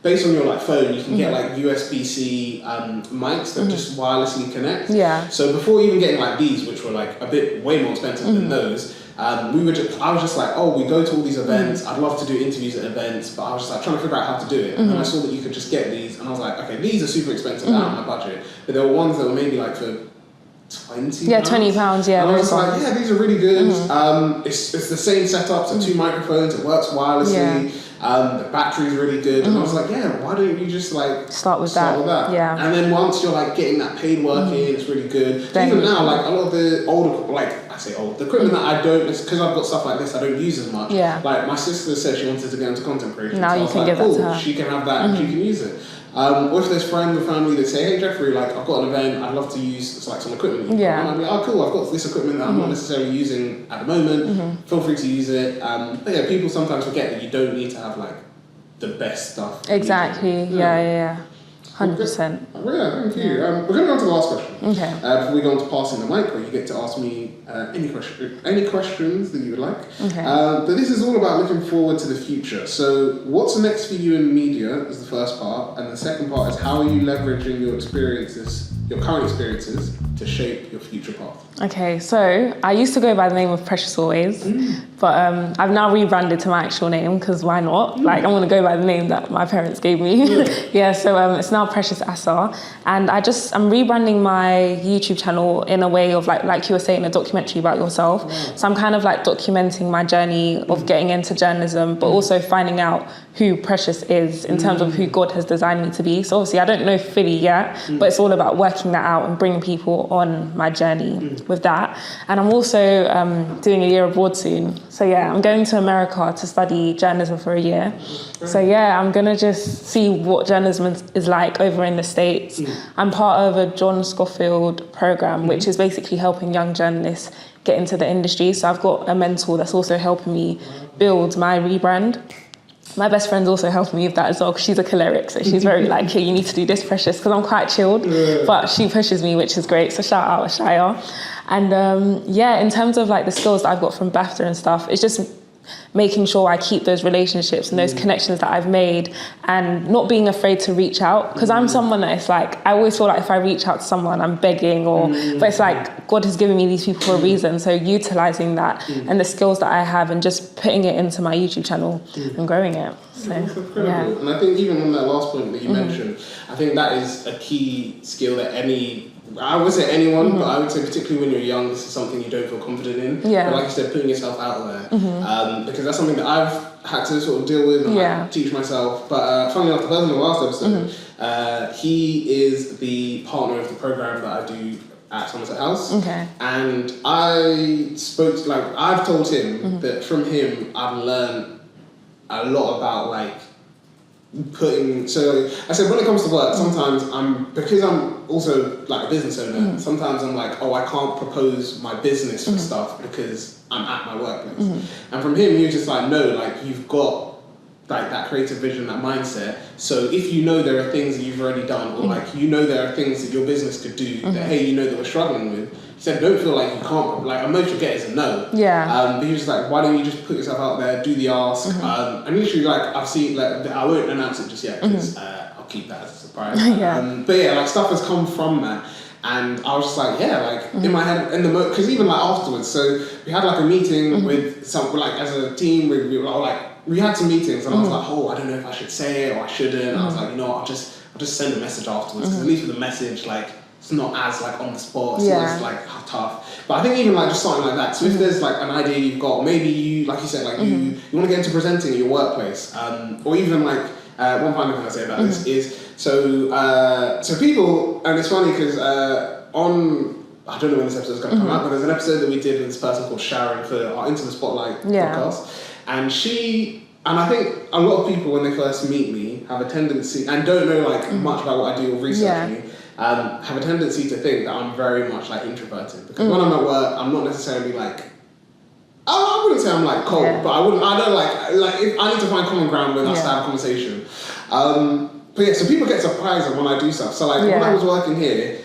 based on your like phone, you can get like USB-C mics that just wirelessly connect. So before even getting like these, which were like a bit way more expensive than those, I was just like, oh, we go to all these events. I'd love to do interviews at events, but I was just like trying to figure out how to do it. And I saw that you could just get these, and I was like, okay, these are super expensive, out of my budget. But there were ones that were maybe like for £20. Yeah, £20. Yeah, and I was like, yeah, these are really good. It's the same setup, so 2 microphones. It works wirelessly. The battery's really good, and I was like, yeah, why don't you just like start with that? Yeah. And then once you're like getting that paid work in, it's really good. Even now, like a lot of the older, like I say old, the equipment that I don't, because I've got stuff like this, I don't use as much. Like my sister said she wanted to get into content creation. Now so you can give that to her. She can have that and she can use it. Or if there's friends or family that say, hey Jeffrey, like I've got an event, I'd love to use like some equipment. And I'd be like, oh cool, I've got this equipment that I'm not necessarily using at the moment. Feel free to use it. But yeah, people sometimes forget that you don't need to have like the best stuff. Exactly. 100%. Well, yeah, thank you. We're going to go on to the last question. Okay. Before we go on to passing the mic, where you get to ask me any questions that you would like. Okay. But this is all about looking forward to the future. So, what's next for you in media is the first part, and the second part is how are you leveraging your experiences, your current experiences, to shape your future path? Okay, so I used to go by the name of Precious Always, but I've now rebranded to my actual name, because why not? Like, I want to go by the name that my parents gave me. So it's now Precious Asa, and I'm rebranding my YouTube channel in a way of like you were saying, a documentary about yourself. So I'm kind of like documenting my journey of getting into journalism, but also finding out who Precious is in terms of who God has designed me to be. So obviously I don't know fully yet, but it's all about working that out and bringing people on my journey with that. And I'm also doing a year abroad soon. So yeah, I'm going to America to study journalism for a year. So yeah, I'm gonna just see what journalism is like over in the States. I'm part of a John Scofield program, which is basically helping young journalists get into the industry. So I've got a mentor that's also helping me build my rebrand. My best friend's also helping me with that as well, because she's a choleric, so she's very like, hey, you need to do this, Precious, because I'm quite chilled, but she pushes me, which is great, so shout out Shia. And in terms of like the skills that I've got from BAFTA and stuff, it's just making sure I keep those relationships and those connections that I've made, and not being afraid to reach out, because I'm someone that it's like, I always feel like if I reach out to someone, I'm begging, but it's like God has given me these people for a reason, so utilising that and the skills that I have and just putting it into my YouTube channel and growing it. So, And I think even on that last point that you mentioned, I think that is a key skill that I would say anyone, but I would say particularly when you're young, this is something you don't feel confident in. But like you said, putting yourself out there, because that's something that I've had to sort of deal with and like, teach myself. But funnily enough, the person in the last episode, he is the partner of the program that I do at Somerset House. And I've told him that from him, I've learned a lot about like so I said, when it comes to work, sometimes because I'm also like a business owner, sometimes I'm like, oh, I can't propose my business for stuff because I'm at my workplace. And from him, he was just like, no, like you've got like that creative vision, that mindset. So if you know there are things that you've already done, or like you know there are things that your business could do that, hey, you know that we're struggling with, he said, don't feel like you can't, like a most you'll get is a no. But he was just like, why don't you just put yourself out there, do the ask. And literally like I've seen, like I won't announce it just yet because I'll keep that as a surprise. But yeah, like stuff has come from that. And I was just like, yeah, like in my head, because even like afterwards, so we had like a meeting with some, like as a team, we had some meetings, and I was like, oh, I don't know if I should say it or I shouldn't. And I was like, you know, I'll just send a message afterwards, because at least with a message, like it's not as like on the spot, it's not as like tough. But I think even like just something like that. So if there's like an idea you've got, maybe you, like you said, like you want to get into presenting at your workplace, or even like one final thing I say about this is. So people, and it's funny because I don't know when this episode's going to come out, but there's an episode that we did with this person called Sharon for our Into the Spotlight podcast, and I think a lot of people when they first meet me have a tendency, and don't know like much about what I do or research me, have a tendency to think that I'm very much like introverted, because when I'm at work, I'm not necessarily like, I wouldn't say I'm like cold, but I don't like if I need to find common ground with us to have a conversation. But yeah, so people get surprised when I do stuff. So like when I was working here,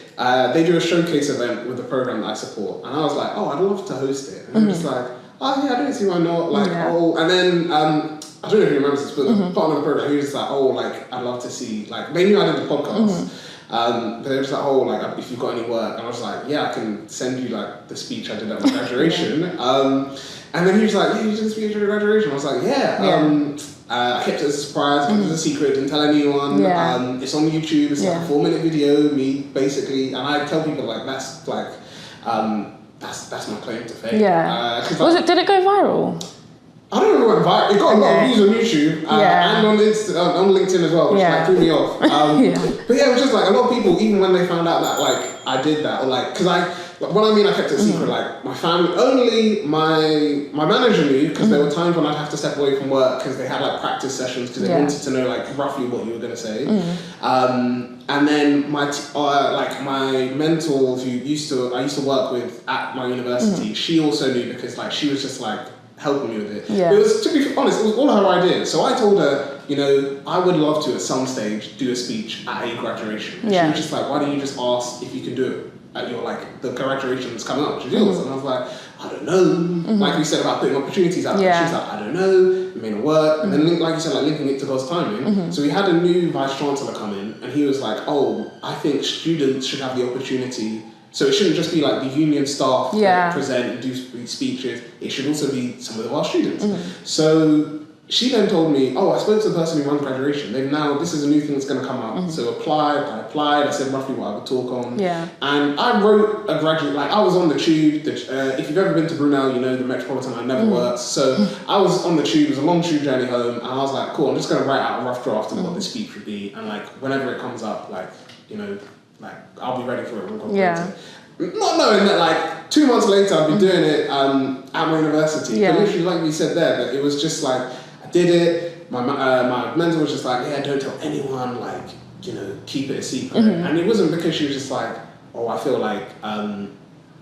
they do a showcase event with the program that I support, and I was like, oh, I'd love to host it. And they're just like, oh yeah, I don't see why not. Like, and then I don't know if you remember this, but the partner of the program, he was just like, oh, like I'd love to see. Like they knew I did the podcast, but they were just like, oh, like if you've got any work, and I was like, yeah, I can send you like the speech I did at my graduation. And then he was like, yeah, you did the speech at your graduation. I was like, I kept it as a surprise, kept it as a secret, didn't tell anyone. It's on YouTube, it's like a 4-minute video, me basically, and I tell people like that's like, that's my claim to fame. Did it go viral? I don't know what viral. It got a lot of views on YouTube and on LinkedIn as well, which like threw me off. But yeah, it was just like a lot of people, even when they found out that like I did that, or like, because I kept it secret, like my family, only my manager knew, because there were times when I'd have to step away from work because they had like practice sessions, because they wanted to know like roughly what you were going to say. And then my mentor who I used to work with at my university, she also knew, because like she was just like helping me with it. It was, to be honest, it was all her idea. So I told her, you know, I would love to at some stage do a speech at a graduation. And she was just like, why don't you just ask if you can do it at your, like, the graduation that's coming up, which is yours. And I was like, I don't know. Like we said about putting opportunities out there. She's like, I don't know, it may not work. And then, like you said, like linking it to God's timing. So we had a new vice chancellor come in, and he was like, oh, I think students should have the opportunity. So it shouldn't just be like the union staff that present and do speeches. It should also be some of our students. So she then told me, oh, I spoke to the person who runs graduation. This is a new thing that's going to come up. So I applied, I said roughly what I would talk on. And I wrote a graduate, like I was on the tube. If you've ever been to Brunel, you know the Metropolitan line never works. So I was on the tube, it was a long tube journey home, and I was like, cool, I'm just going to write out a rough draft of what this speech would be. And like, whenever it comes up, like, you know, like I'll be ready for it. Not knowing that like 2 months later I'd be doing it at my university. But literally, like we said there, that it was just like, did it. My mentor was just like, yeah, don't tell anyone, like, you know, keep it a secret. And it wasn't because she was just like, oh, I feel like,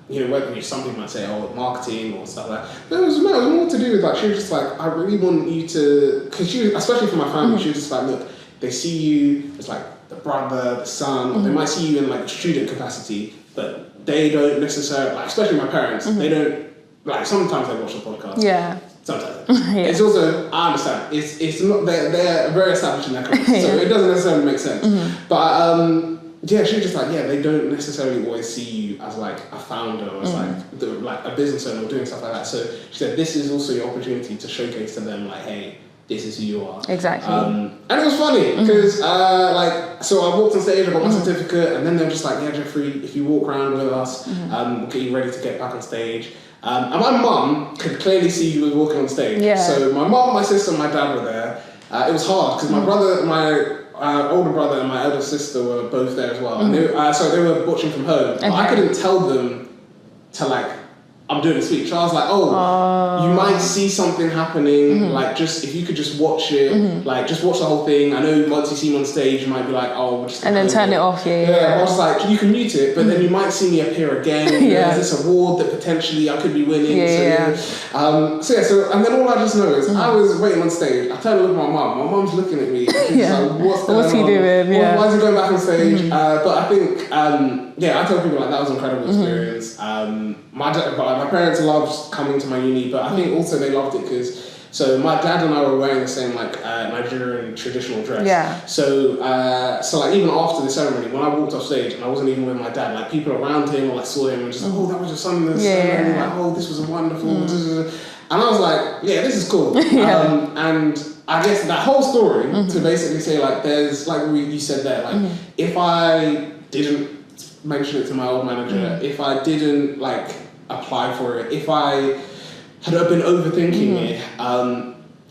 you know, whether some people might say, oh, marketing or stuff like that. But it was more to do with like, she was just like, I really want you to, because she was, especially for my family, she was just like, look, they see you as like the brother, the son, or they might see you in like a student capacity, but they don't necessarily, like, especially my parents, they don't, like, sometimes they watch the podcast. Sometimes. It's also, I understand, it's not, they're very established in their careers, so it doesn't necessarily make sense. But yeah, she was just like, yeah, they don't necessarily always see you as like a founder or as like a business owner or doing stuff like that. So she said, this is also your opportunity to showcase to them like, hey, this is who you are. Exactly. And it was funny because like, so I walked on stage, I got my certificate, and then they were just like, yeah, Jeffrey, if you walk around with us, we'll get you ready to get back on stage. And my mum could clearly see who was walking on stage. So my mum, my sister, and my dad were there. It was hard because my brother, my older brother and my elder sister were both there as well. And they, so they were watching from home. But I couldn't tell them to like, I'm doing a speech. So I was like, you might see something happening, like just, if you could just watch it, like just watch the whole thing. I know once you see me on stage, you might be like, oh, we're just and then turn it off, I was like, you can mute it, but then you might see me appear again. There's this award that potentially I could be winning. So and then all I just know is I was waiting on stage. I turned to look at my mum. My mum's looking at me. She's like, what's he doing? Why is he going back on stage? But I think, I tell people like that was an incredible experience. My parents loved coming to my uni, but I think also they loved it because So my dad and I were wearing the same like Nigerian traditional dress. Yeah. So like even after the ceremony, when I walked off stage and I wasn't even with my dad, like people around him or like saw him and just oh, that was your son in the ceremony. Like, oh, this was wonderful. And I was like, yeah, this is cool. And I guess that whole story to basically say like there's like you said there, like if I didn't mention it to my old manager, if I didn't like apply for it, if I had been overthinking it,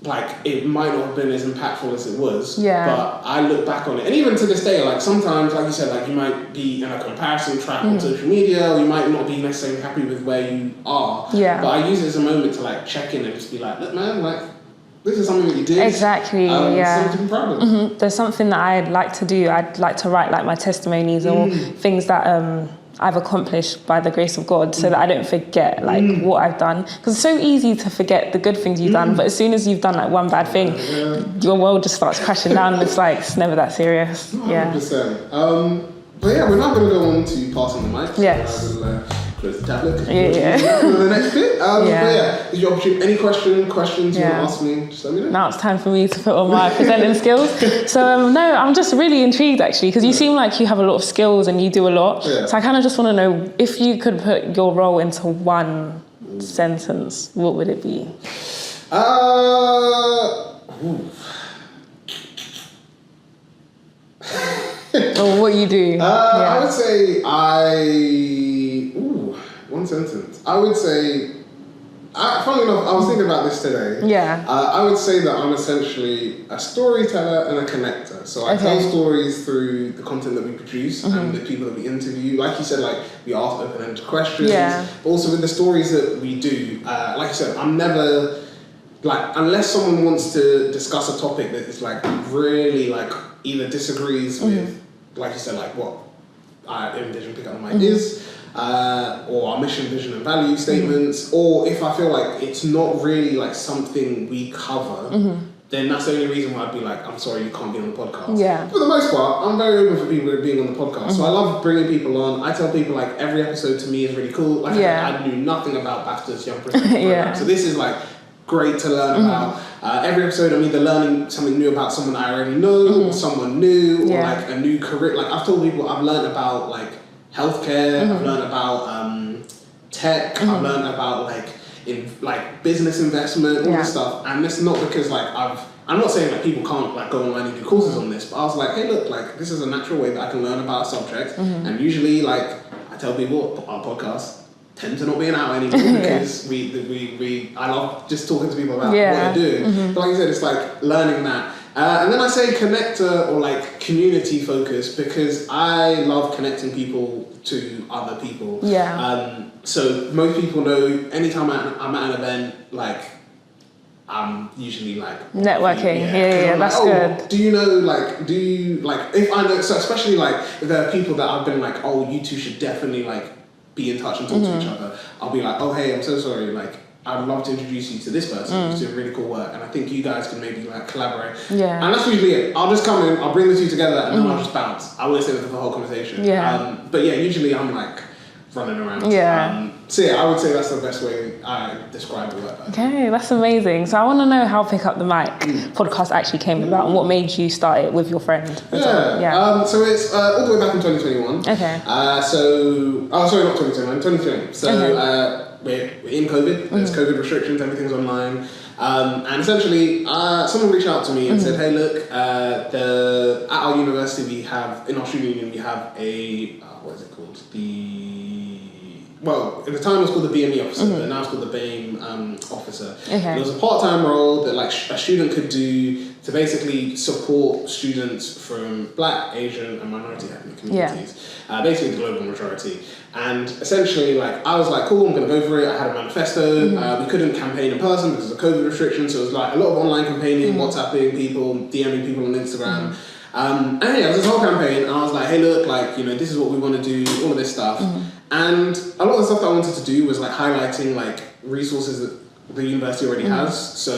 like it might not have been as impactful as it was. But I look back on it, and even to this day, like sometimes, like you said, like you might be in a comparison trap on social media, or you might not be necessarily happy with where you are. But I use it as a moment to like check in and just be like, look, man, like this is something that you did. Exactly. Something to be proud of. There's something that I'd like to do. I'd like to write like my testimonies or things that I've accomplished by the grace of God, so that I don't forget like what I've done. Because it's so easy to forget the good things you've done, but as soon as you've done like one bad thing, your world just starts crashing down. And it's like it's never that serious. 100%. But yeah, we're now going to go on to passing the mic. Yes. I will close the tablet. For the next bit. But yeah, is your opportunity? Any questions you want to ask me? Just let me know. Now it's time for me to put on my presenting skills. So no, I'm just really intrigued actually, because you seem like you have a lot of skills and you do a lot. So I kind of just want to know if you could put your role into one sentence, what would it be? Or what you do? I would say one sentence. I would say, funnily enough, I was thinking about this today. I would say that I'm essentially a storyteller and a connector. So I tell stories through the content that we produce and the people that we interview. Like you said, like we ask open-ended questions. But also with the stories that we do, like you said, I'm never like, unless someone wants to discuss a topic that is like really like either disagrees with, like you said, like what I envision Pick Up the Mic is, or our mission, vision and value statements, or if I feel like it's not really like something we cover, then that's the only reason why I'd be like, I'm sorry, you can't be on the podcast. For the most part, I'm very open for people being on the podcast. So I love bringing people on. I tell people like every episode to me is really cool. Like I knew nothing about BAFTA's Young Presenter program. So this is like great to learn about. Every episode I'm either learning something new about someone I already know, or someone new, or like a new career. Like I've told people I've learned about like healthcare, I've learned about tech, I've learned about like business investment, all this stuff. And it's not because like I'm not saying that people can't like go online and do courses on this, but I was like, hey look, like this is a natural way that I can learn about a subject. And usually like I tell people our podcasts tend to not be an hour anymore because I love just talking to people about what they're doing. But like you said, it's like learning that. And then I say connector or like community focused because I love connecting people to other people. So most people know anytime I'm at an event, like I'm usually like networking. That's good. Do you if I know, so especially like if there are people that I've been like, oh, you two should definitely like be in touch and talk to each other. I'll be like, oh hey, I'm so sorry, like I'd love to introduce you to this person who's doing really cool work, and I think you guys can maybe like collaborate. And that's usually it. I'll just come in, I'll bring the two together, and then I'll just bounce. I won't say that for the whole conversation. But yeah, usually I'm like running around. So yeah, I would say that's the best way I describe the work. Okay, that's amazing. So I want to know how Pick Up the Mic podcast actually came about and what made you start it with your friend. So it's all the way back in 2021. Sorry, not 2021, 2020. So we're in COVID, there's COVID restrictions, everything's online. And essentially, someone reached out to me and said, hey look, at our university we have, in our student union we have a, what is it called? At the time it was called the BME officer, but now it's called the BAME officer. It was a part-time role that like a student could do to basically support students from Black, Asian and minority ethnic communities. Basically the global majority. And essentially like I was like, cool, I'm gonna go for it. I had a manifesto. We couldn't campaign in person because of the COVID restrictions, so it was like a lot of online campaigning, WhatsApping people, DMing people on Instagram. And yeah, it was this whole campaign, and I was like, hey look, like, you know, this is what we want to do, all of this stuff. And a lot of the stuff that I wanted to do was like highlighting like resources that the university already has. So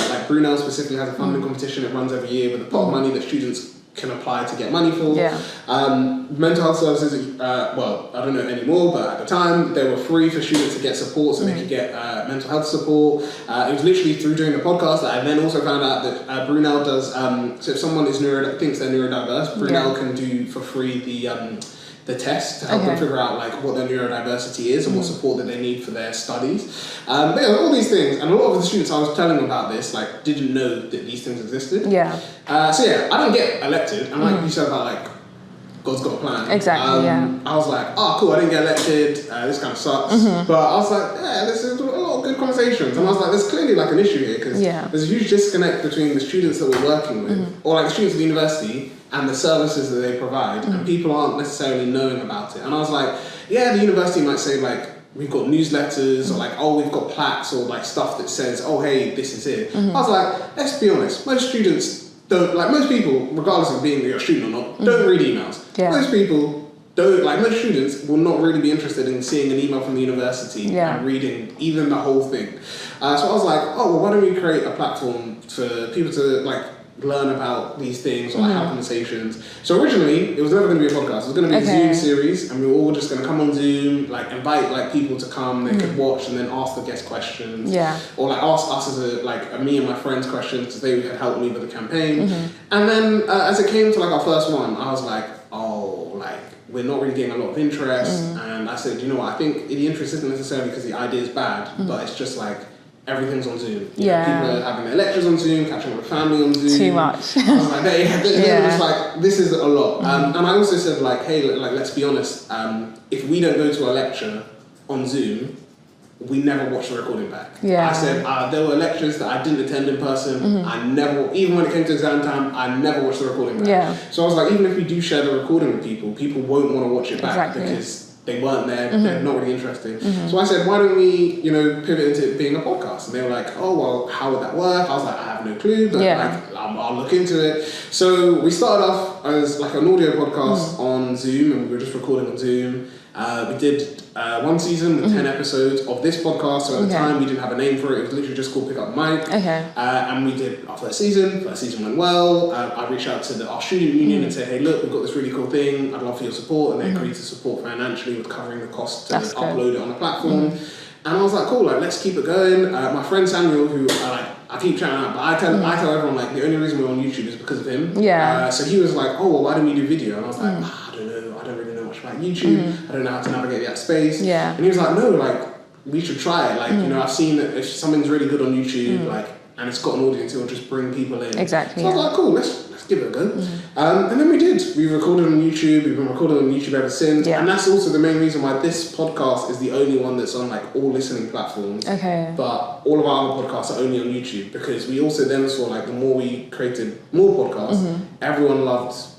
like Brunel specifically has a funding competition it runs every year with a pot of money that students can apply to get money for. Yeah. Mental health services, well, I don't know anymore, but at the time they were free for students to get support, so they could get mental health support. It was literally through doing the podcast that I then also found out that Brunel does, so if someone is thinks they're neurodiverse, Brunel can do for free the test to help them figure out like what their neurodiversity is and what support that they need for their studies. But yeah, all these things, and a lot of the students I was telling about this like didn't know that these things existed. Yeah. So yeah, I didn't get elected, and like you said about like God's got a plan. Exactly. I was like, oh cool, I didn't get elected. This kind of sucks. But I was like, yeah, this is a lot of good conversations, and I was like, there's clearly like an issue here because there's a huge disconnect between the students that we're working with, or like the students at the university, and the services that they provide, and people aren't necessarily knowing about it. And I was like, yeah, the university might say like, we've got newsletters, or like, oh, we've got plaques, or like stuff that says, oh, hey, this is it. I was like, let's be honest, most students don't, like most people, regardless of being a student or not, don't read emails. Yeah. Most people don't, like most students will not really be interested in seeing an email from the university and reading even the whole thing. So I was like, oh, well, why don't we create a platform for people to like, learn about these things or like have conversations. So originally it was never going to be a podcast. It was going to be a Zoom series, and we were all just going to come on Zoom, like invite like people to come, they could watch and then ask the guest questions, or like ask us as me and my friends questions because they had helped me with the campaign. And then as it came to like our first one, I was like, oh, like we're not really getting a lot of interest. And I said, you know what, I think the interest isn't necessarily because the idea is bad, but it's just like everything's on Zoom. You know, people are having their lectures on Zoom, catching up with family on Zoom. Too much. I was like, they were just like, this is a lot. And I also said like, hey, like let's be honest. If we don't go to a lecture on Zoom, we never watch the recording back. I said there were lectures that I didn't attend in person. I never, even when it came to exam time, I never watched the recording back. So I was like, even if we do share the recording with people, people won't want to watch it back because they weren't there, they're not really interested. So I said, why don't we, pivot into being a podcast? And they were like, oh, well, how would that work? I was like, I have no clue, but like, I'll look into it. So we started off as like an audio podcast on Zoom, and we were just recording on Zoom. We did one season with 10 episodes of this podcast, so at the time we didn't have a name for it. It was literally just called Pick Up the Mic. And we did our first season. First season went well. I reached out to our student union and said, hey, look, we've got this really cool thing. I'd love for your support. And they agreed to support financially with covering the cost to upload it on the platform. And I was like, cool, like let's keep it going. My friend Samuel, who I keep shouting out, but I tell everyone like the only reason we're on YouTube is because of him. So he was like, oh, well, why don't we do video? And I was like, I don't know. I don't really know much about YouTube. I don't know how to navigate that space. And he was like, no, like we should try it. Like, I've seen that if something's really good on YouTube, like, and it's got an audience, it'll just bring people in. So I was like, cool, let's give it a go. And then we did. We recorded on YouTube. We've been recording on YouTube ever since. And that's also the main reason why this podcast is the only one that's on like all listening platforms. But all of our other podcasts are only on YouTube, because we also then saw like the more we created more podcasts, everyone loves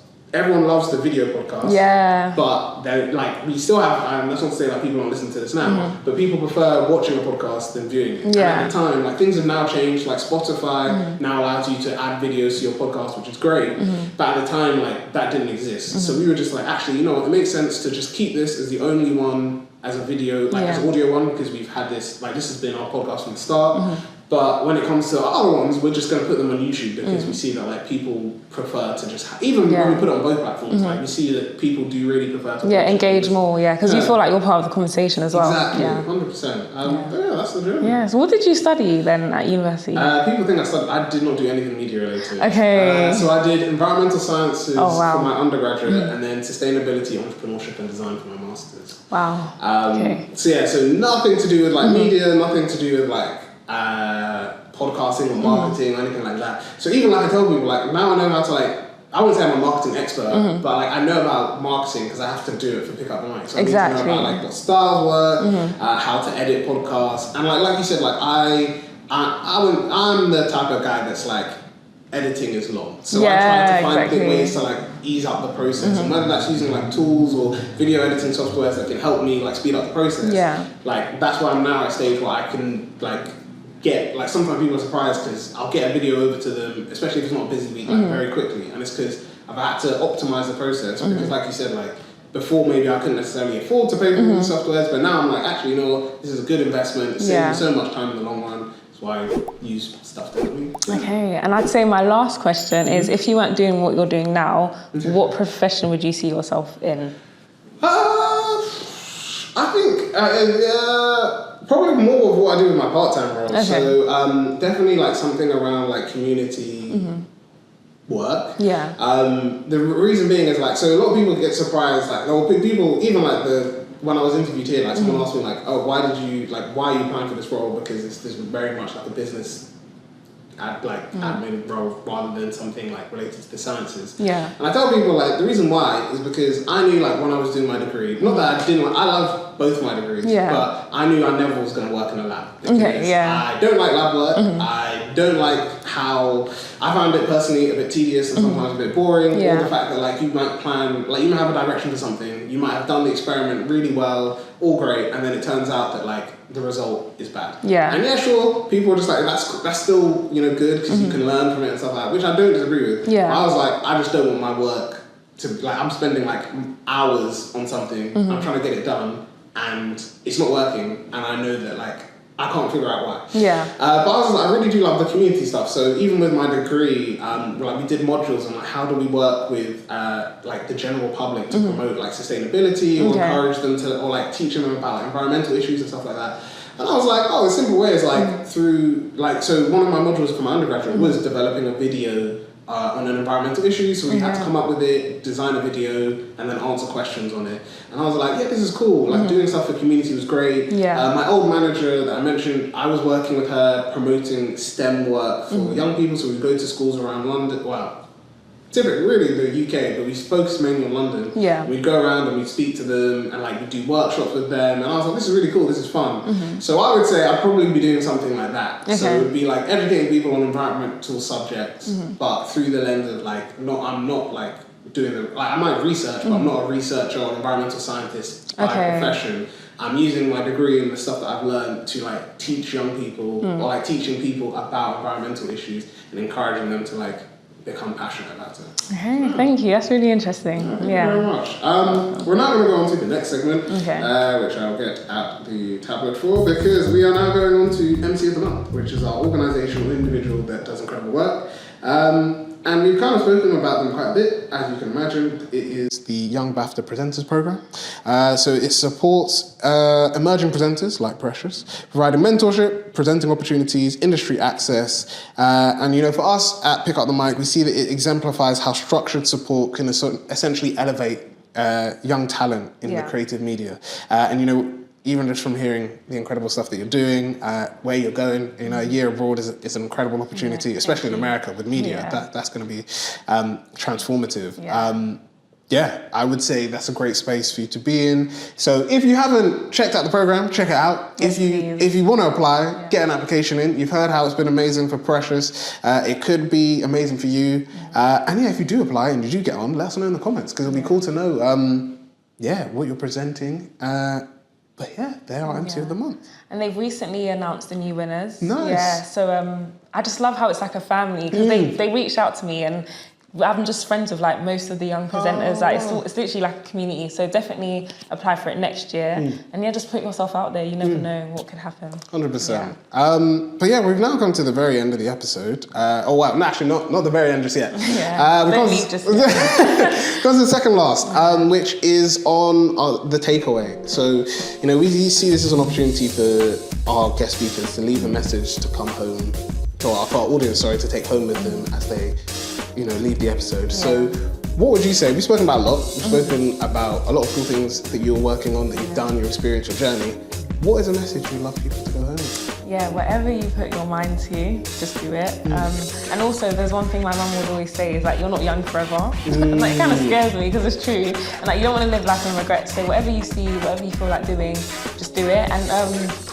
the video podcast. But they're like, we still have, and that's not to say like people don't listen to this now, but people prefer watching a podcast than viewing it. And at the time, like things have now changed, like Spotify now allows you to add videos to your podcast, which is great. But at the time, like that didn't exist. So we were just like, actually, you know what, it makes sense to just keep this as the only one as a video, like as audio one, because we've had this, like this has been our podcast from the start. But when it comes to other ones, we're just going to put them on YouTube because we see that like people prefer to just even when we put it on both platforms, like we see that people do really prefer to engage more, because you feel like you're part of the conversation as well. Exactly, 100%. But that's the journey. So what did you study then at university? People think I did not do anything media related. So I did environmental sciences for my undergraduate, and then sustainability, entrepreneurship, and design for my masters. So nothing to do with like media, nothing to do with like podcasting or marketing or anything like that. So even like I tell people, like now I know how to like, I wouldn't say I'm a marketing expert, but like I know about marketing because I have to do it for Pick Up the Mic. So I need to know about like what styles work, how to edit podcasts, and like you said, like I'm the type of guy that's like, editing is long, so I try to find ways to like ease up the process, and whether that's using like tools or video editing softwares that can help me like speed up the process. Like that's why I'm now at a stage where I can like get, like sometimes people are surprised because I'll get a video over to them, especially if it's not a busy week, like very quickly, and it's because I've had to optimize the process, because like you said, like before maybe I couldn't necessarily afford to pay for these softwares, but now I'm like, actually, you know what, this is a good investment, it's saving me so much time in the long run. So I use stuff differently. Okay, and I'd say my last question is, if you weren't doing what you're doing now, what profession would you see yourself in? I think probably more of what I do with my part-time role. Okay. So definitely like something around like community work. Yeah. The reason being is like, so a lot of people get surprised, like, or people, even like when I was interviewed here, like someone asked me like, oh, why are you applying for this role? Because this is very much like a business admin role rather than something like related to the sciences. Yeah. And I tell people like the reason why is because I knew like when I was doing my degree, not that I didn't, I love both my degrees, but I knew I never was going to work in a lab. I don't like lab work. I don't like how I found it personally a bit tedious and sometimes a bit boring. Or the fact that like you might plan, like you might have a direction for something, you might have done the experiment really well, all great, and then it turns out that like the result is bad. Yeah. And sure, people are just like, that's still, you know, good because you can learn from it and stuff like that, which I don't disagree with. Yeah. But I was like, I just don't want my work to, like, I'm spending like hours on something, I'm trying to get it done, and it's not working, and I know that like, I can't figure out why. Yeah. But I really do love the community stuff. So even with my degree, like we did modules on like how do we work with like the general public to promote like sustainability or encourage them to, or like teaching them about like, environmental issues and stuff like that. And I was like, oh, a simple way is like through like, so one of my modules for my undergraduate was developing a video on an environmental issue, so we had to come up with it, design a video, and then answer questions on it. And I was like, yeah, this is cool. Like doing stuff for community was great. Yeah. My old manager that I mentioned, I was working with her promoting STEM work for young people. So we'd go to schools around London. Well, typically really the UK, but we focused mainly on London. Yeah. We'd go around and we'd speak to them and like we'd do workshops with them. And I was like, this is really cool. This is fun. So I would say I'd probably be doing something like that. Okay. So it would be like educating people on environmental subjects, but through the lens of like, I'm not like doing the, like I might research, but I'm not a researcher or an environmental scientist by profession. I'm using my degree and the stuff that I've learned to like teach young people or like teaching people about environmental issues and encouraging them to like become passionate about it. Okay, thank you. That's really interesting. Thank you very much. We're now going to go on to the next segment, which I'll get out the tablet for, because we are now going on to MC of the Month, which is our organisation or individual that does incredible work. And we've kind of spoken about them quite a bit. As you can imagine, it is the Young BAFTA Presenters Program. So it supports emerging presenters like Precious, providing mentorship, presenting opportunities, industry access. And, you know, for us at Pick Up the Mic, we see that it exemplifies how structured support can essentially elevate young talent in the creative media. And, you know, even just from hearing the incredible stuff that you're doing, where you're going, you know, a year abroad is an incredible opportunity, especially in America with media. That's going to be transformative. I would say that's a great space for you to be in. So if you haven't checked out the program, check it out. If you want to apply, get an application in. You've heard how it's been amazing for Precious. It could be amazing for you. And if you do apply and you do get on, let us know in the comments, because it'll be cool to know, what you're presenting. But they are MC of the Month. And they've recently announced the new winners. Nice. Yeah, so I just love how it's like a family, because they reached out to me, and I'm just friends with like most of the young presenters. Like it's literally like a community. So definitely apply for it next year. And just put yourself out there. You never know what could happen. 100%. But we've now come to the very end of the episode. Actually not the very end just yet. Because the second last, which is on the takeaway. So, you know, we see this as an opportunity for our guest speakers to leave a message to come home, for our audience, to take home with them as they, you know, leave the episode. So what would you say? We've spoken about a lot. We've spoken about a lot of cool things that you're working on, that you've done, your experience, your journey. What is a message you'd love people to go home with? Yeah, whatever you put your mind to, just do it. And also, there's one thing my mum would always say is like, you're not young forever. Like, it kind of scares me because it's true. And like, you don't want to live life in regret. So whatever you see, whatever you feel like doing, just do it. And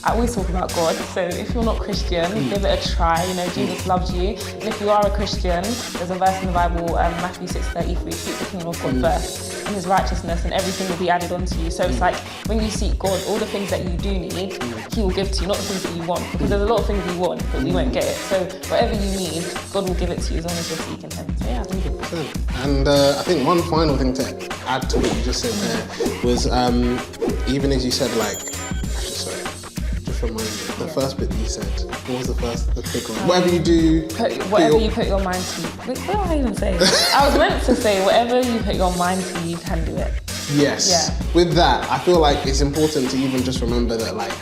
I always talk about God. So if you're not Christian, give it a try. You know, Jesus loves you. And if you are a Christian, there's a verse in the Bible, Matthew 6:33, seek the kingdom of God first and his righteousness, and everything will be added onto you. So it's like, when you seek God, all the things that you do need, he will give to you, not the things that you want. Because there's a lot of things we want, but we won't get it. So whatever you need, God will give it to you as long as you're seeking him. So 100%. And I think one final thing to add to what you just said there was, even as you said, like, just remind me, first bit that you said. What was the big one? Whatever you do, whatever you put your mind to. Wait, what did I even say? I was meant to say whatever you put your mind to, you can do it. Yes. Yeah. With that, I feel like it's important to even just remember that, like,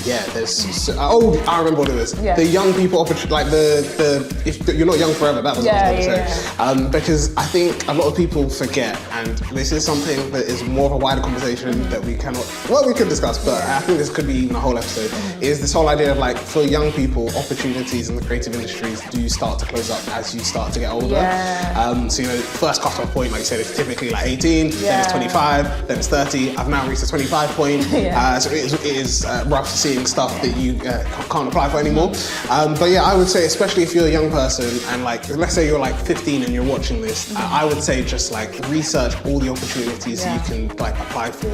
I remember what it was. Yeah. The young people, like if you're not young forever, that was what I was going to say. Because I think a lot of people forget, and this is something that is more of a wider conversation that we could discuss, but I think this could be even a whole episode, is this whole idea of, like, for young people, opportunities in the creative industries do start to close up as you start to get older. Yeah. So, first cut-off point, like you said, is typically like 18, then it's 25, then it's 30. I've now reached the 25 point. So it is rough to see stuff that you can't apply for anymore. But yeah, I would say, especially if you're a young person and, like, let's say you're like 15 and you're watching this, I would say just, like, research all the opportunities you can, like, apply for.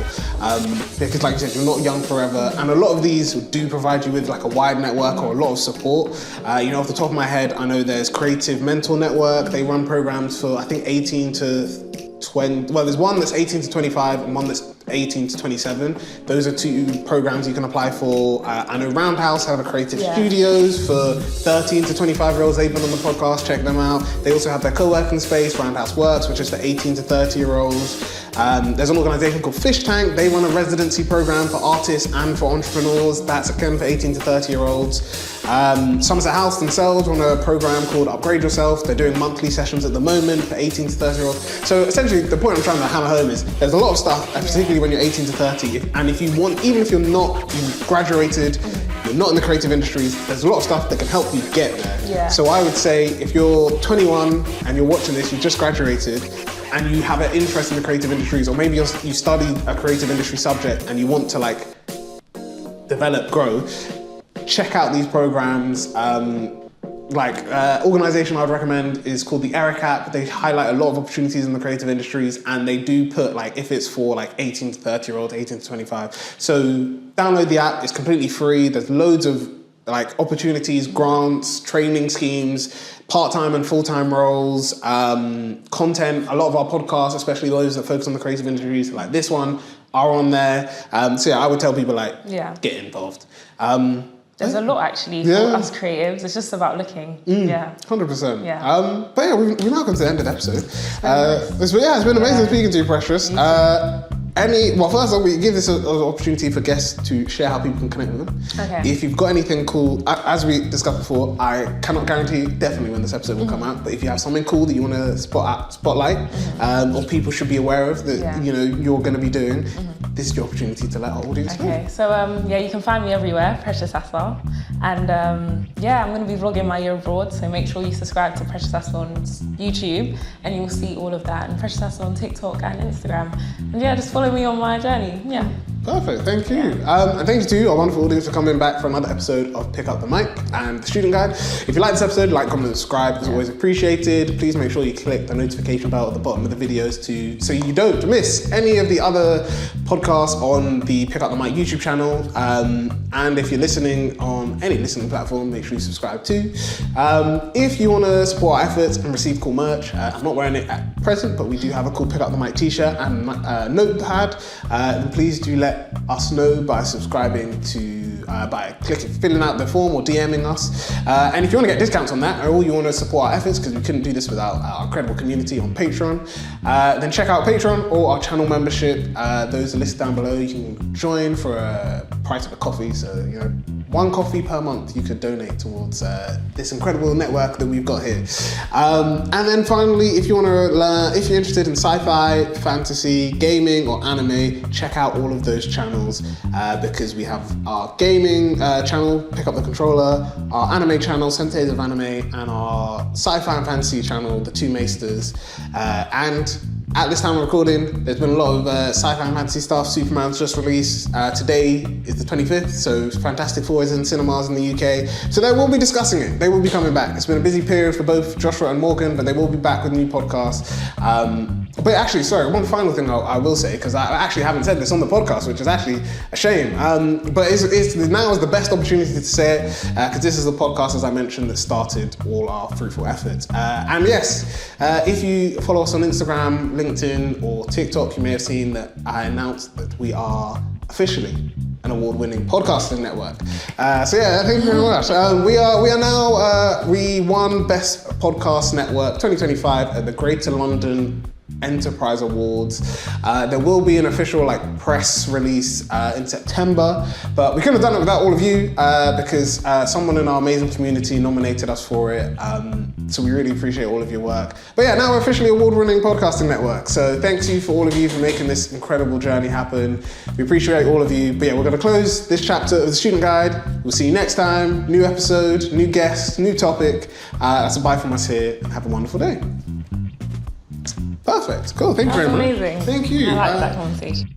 Because, like you said, you're not young forever, and a lot of these do provide you with, like, a wide network or a lot of support. Off the top of my head, I know there's Creative Mentor Network. They run programs for, I think, 18 to 20, well, there's one that's 18 to 25 and one that's 18 to 27. Those are two programs you can apply for. I know Roundhouse have a creative studios for 13 to 25-year-olds. They've been on the podcast, check them out. They also have their co-working space, Roundhouse Works, which is for 18 to 30-year-olds. There's an organisation called Fish Tank. They run a residency program for artists and for entrepreneurs. That's again for 18 to 30-year-olds. Somerset House themselves run a program called Upgrade Yourself. They're doing monthly sessions at the moment for 18 to 30-year-olds. So essentially, the point I'm trying to hammer home is there's a lot of stuff, particularly when you're 18 to 30, and if you want, even if you've graduated, you're not in the creative industries, there's a lot of stuff that can help you get there. Yeah. So I would say if you're 21 and you're watching this, you just graduated, and you have an interest in the creative industries, or maybe you studied a creative industry subject and you want to, like, develop, grow, check out these programs. Organisation I would recommend is called the Eric app. They highlight a lot of opportunities in the creative industries, and they do put, like, if it's for, like, 18 to 30-year-olds, 18 to 25. So download the app, it's completely free. There's loads of, like, opportunities, grants, training schemes, part-time and full-time roles, content. A lot of our podcasts, especially those that focus on the creative industries, like this one, are on there. So yeah, I would tell people, like, get involved. There's a lot, actually, for us creatives. It's just about looking. 100%. Yeah. But yeah, we've now come to the end of the episode. It's been amazing speaking to you, Precious. First off, we give this an opportunity for guests to share how people can connect with them. Okay. If you've got anything cool, as we discussed before, I cannot guarantee definitely when this episode will come out, but if you have something cool that you want to spotlight, or people should be aware of that, you're going to be doing, this is your opportunity to let our audience know. Okay, so you can find me everywhere, Precious Aswell, and I'm going to be vlogging my year abroad, so make sure you subscribe to Precious Aswell on YouTube, and you will see all of that, and Precious Aswell on TikTok and Instagram, and just follow me on my journey. Perfect, thank you. And thank you to our wonderful audience for coming back for another episode of Pick Up the Mic and the Student Guide. If you like this episode, like, comment, and subscribe. It's always appreciated. Please make sure you click the notification bell at the bottom of the videos so you don't miss any of the other podcasts on the Pick Up the Mic YouTube channel. And if you're listening on any listening platform, make sure you subscribe too. If you want to support our efforts and receive cool merch, I'm not wearing it at present, but we do have a cool Pick Up the Mic t-shirt and notepad. Then please do let us know by subscribing to by filling out the form or DMing us. And if you want to get discounts on that, or you want to support our efforts, because we couldn't do this without our incredible community on Patreon, then check out Patreon or our channel membership. Those are listed down below. You can join for a price of a coffee. So, one coffee per month you could donate towards this incredible network that we've got here. And then finally, if you want to learn, if you're interested in sci-fi, fantasy, gaming, or anime, check out all of those channels, because we have our gaming channel, Pick Up the Controller, our anime channel, Sentais of Anime, and our sci-fi and fantasy channel, The Two Maesters. And at this time of recording, there's been a lot of sci-fi and fantasy stuff. Superman's just released. Today is the 25th, so Fantastic Four is in cinemas in the UK. So they will be discussing it. They will be coming back. It's been a busy period for both Joshua and Morgan, but they will be back with new podcasts. But actually, sorry, one final thing I will say, because I actually haven't said this on the podcast, which is actually a shame. But now is the best opportunity to say it, because this is the podcast, as I mentioned, that started all our fruitful efforts. And yes, if you follow us on Instagram, LinkedIn, or TikTok, you may have seen that I announced that we are officially an award-winning podcasting network. So yeah, thank you very much. We won Best Podcast Network 2025 at the Greater London Enterprise Awards. There will be an official press release in September, but we couldn't have done it without all of you because someone in our amazing community nominated us for it. So we really appreciate all of your work. But yeah, now we're officially award-winning podcasting network. So thanks you for all of you for making this incredible journey happen. We appreciate all of you. But yeah, we're going to close this chapter of the Student Guide. We'll see you next time. New episode, new guest, new topic. That's a bye from us here, and have a wonderful day. Perfect. Cool. Thank you very much. Amazing. Thank you. I like that conversation.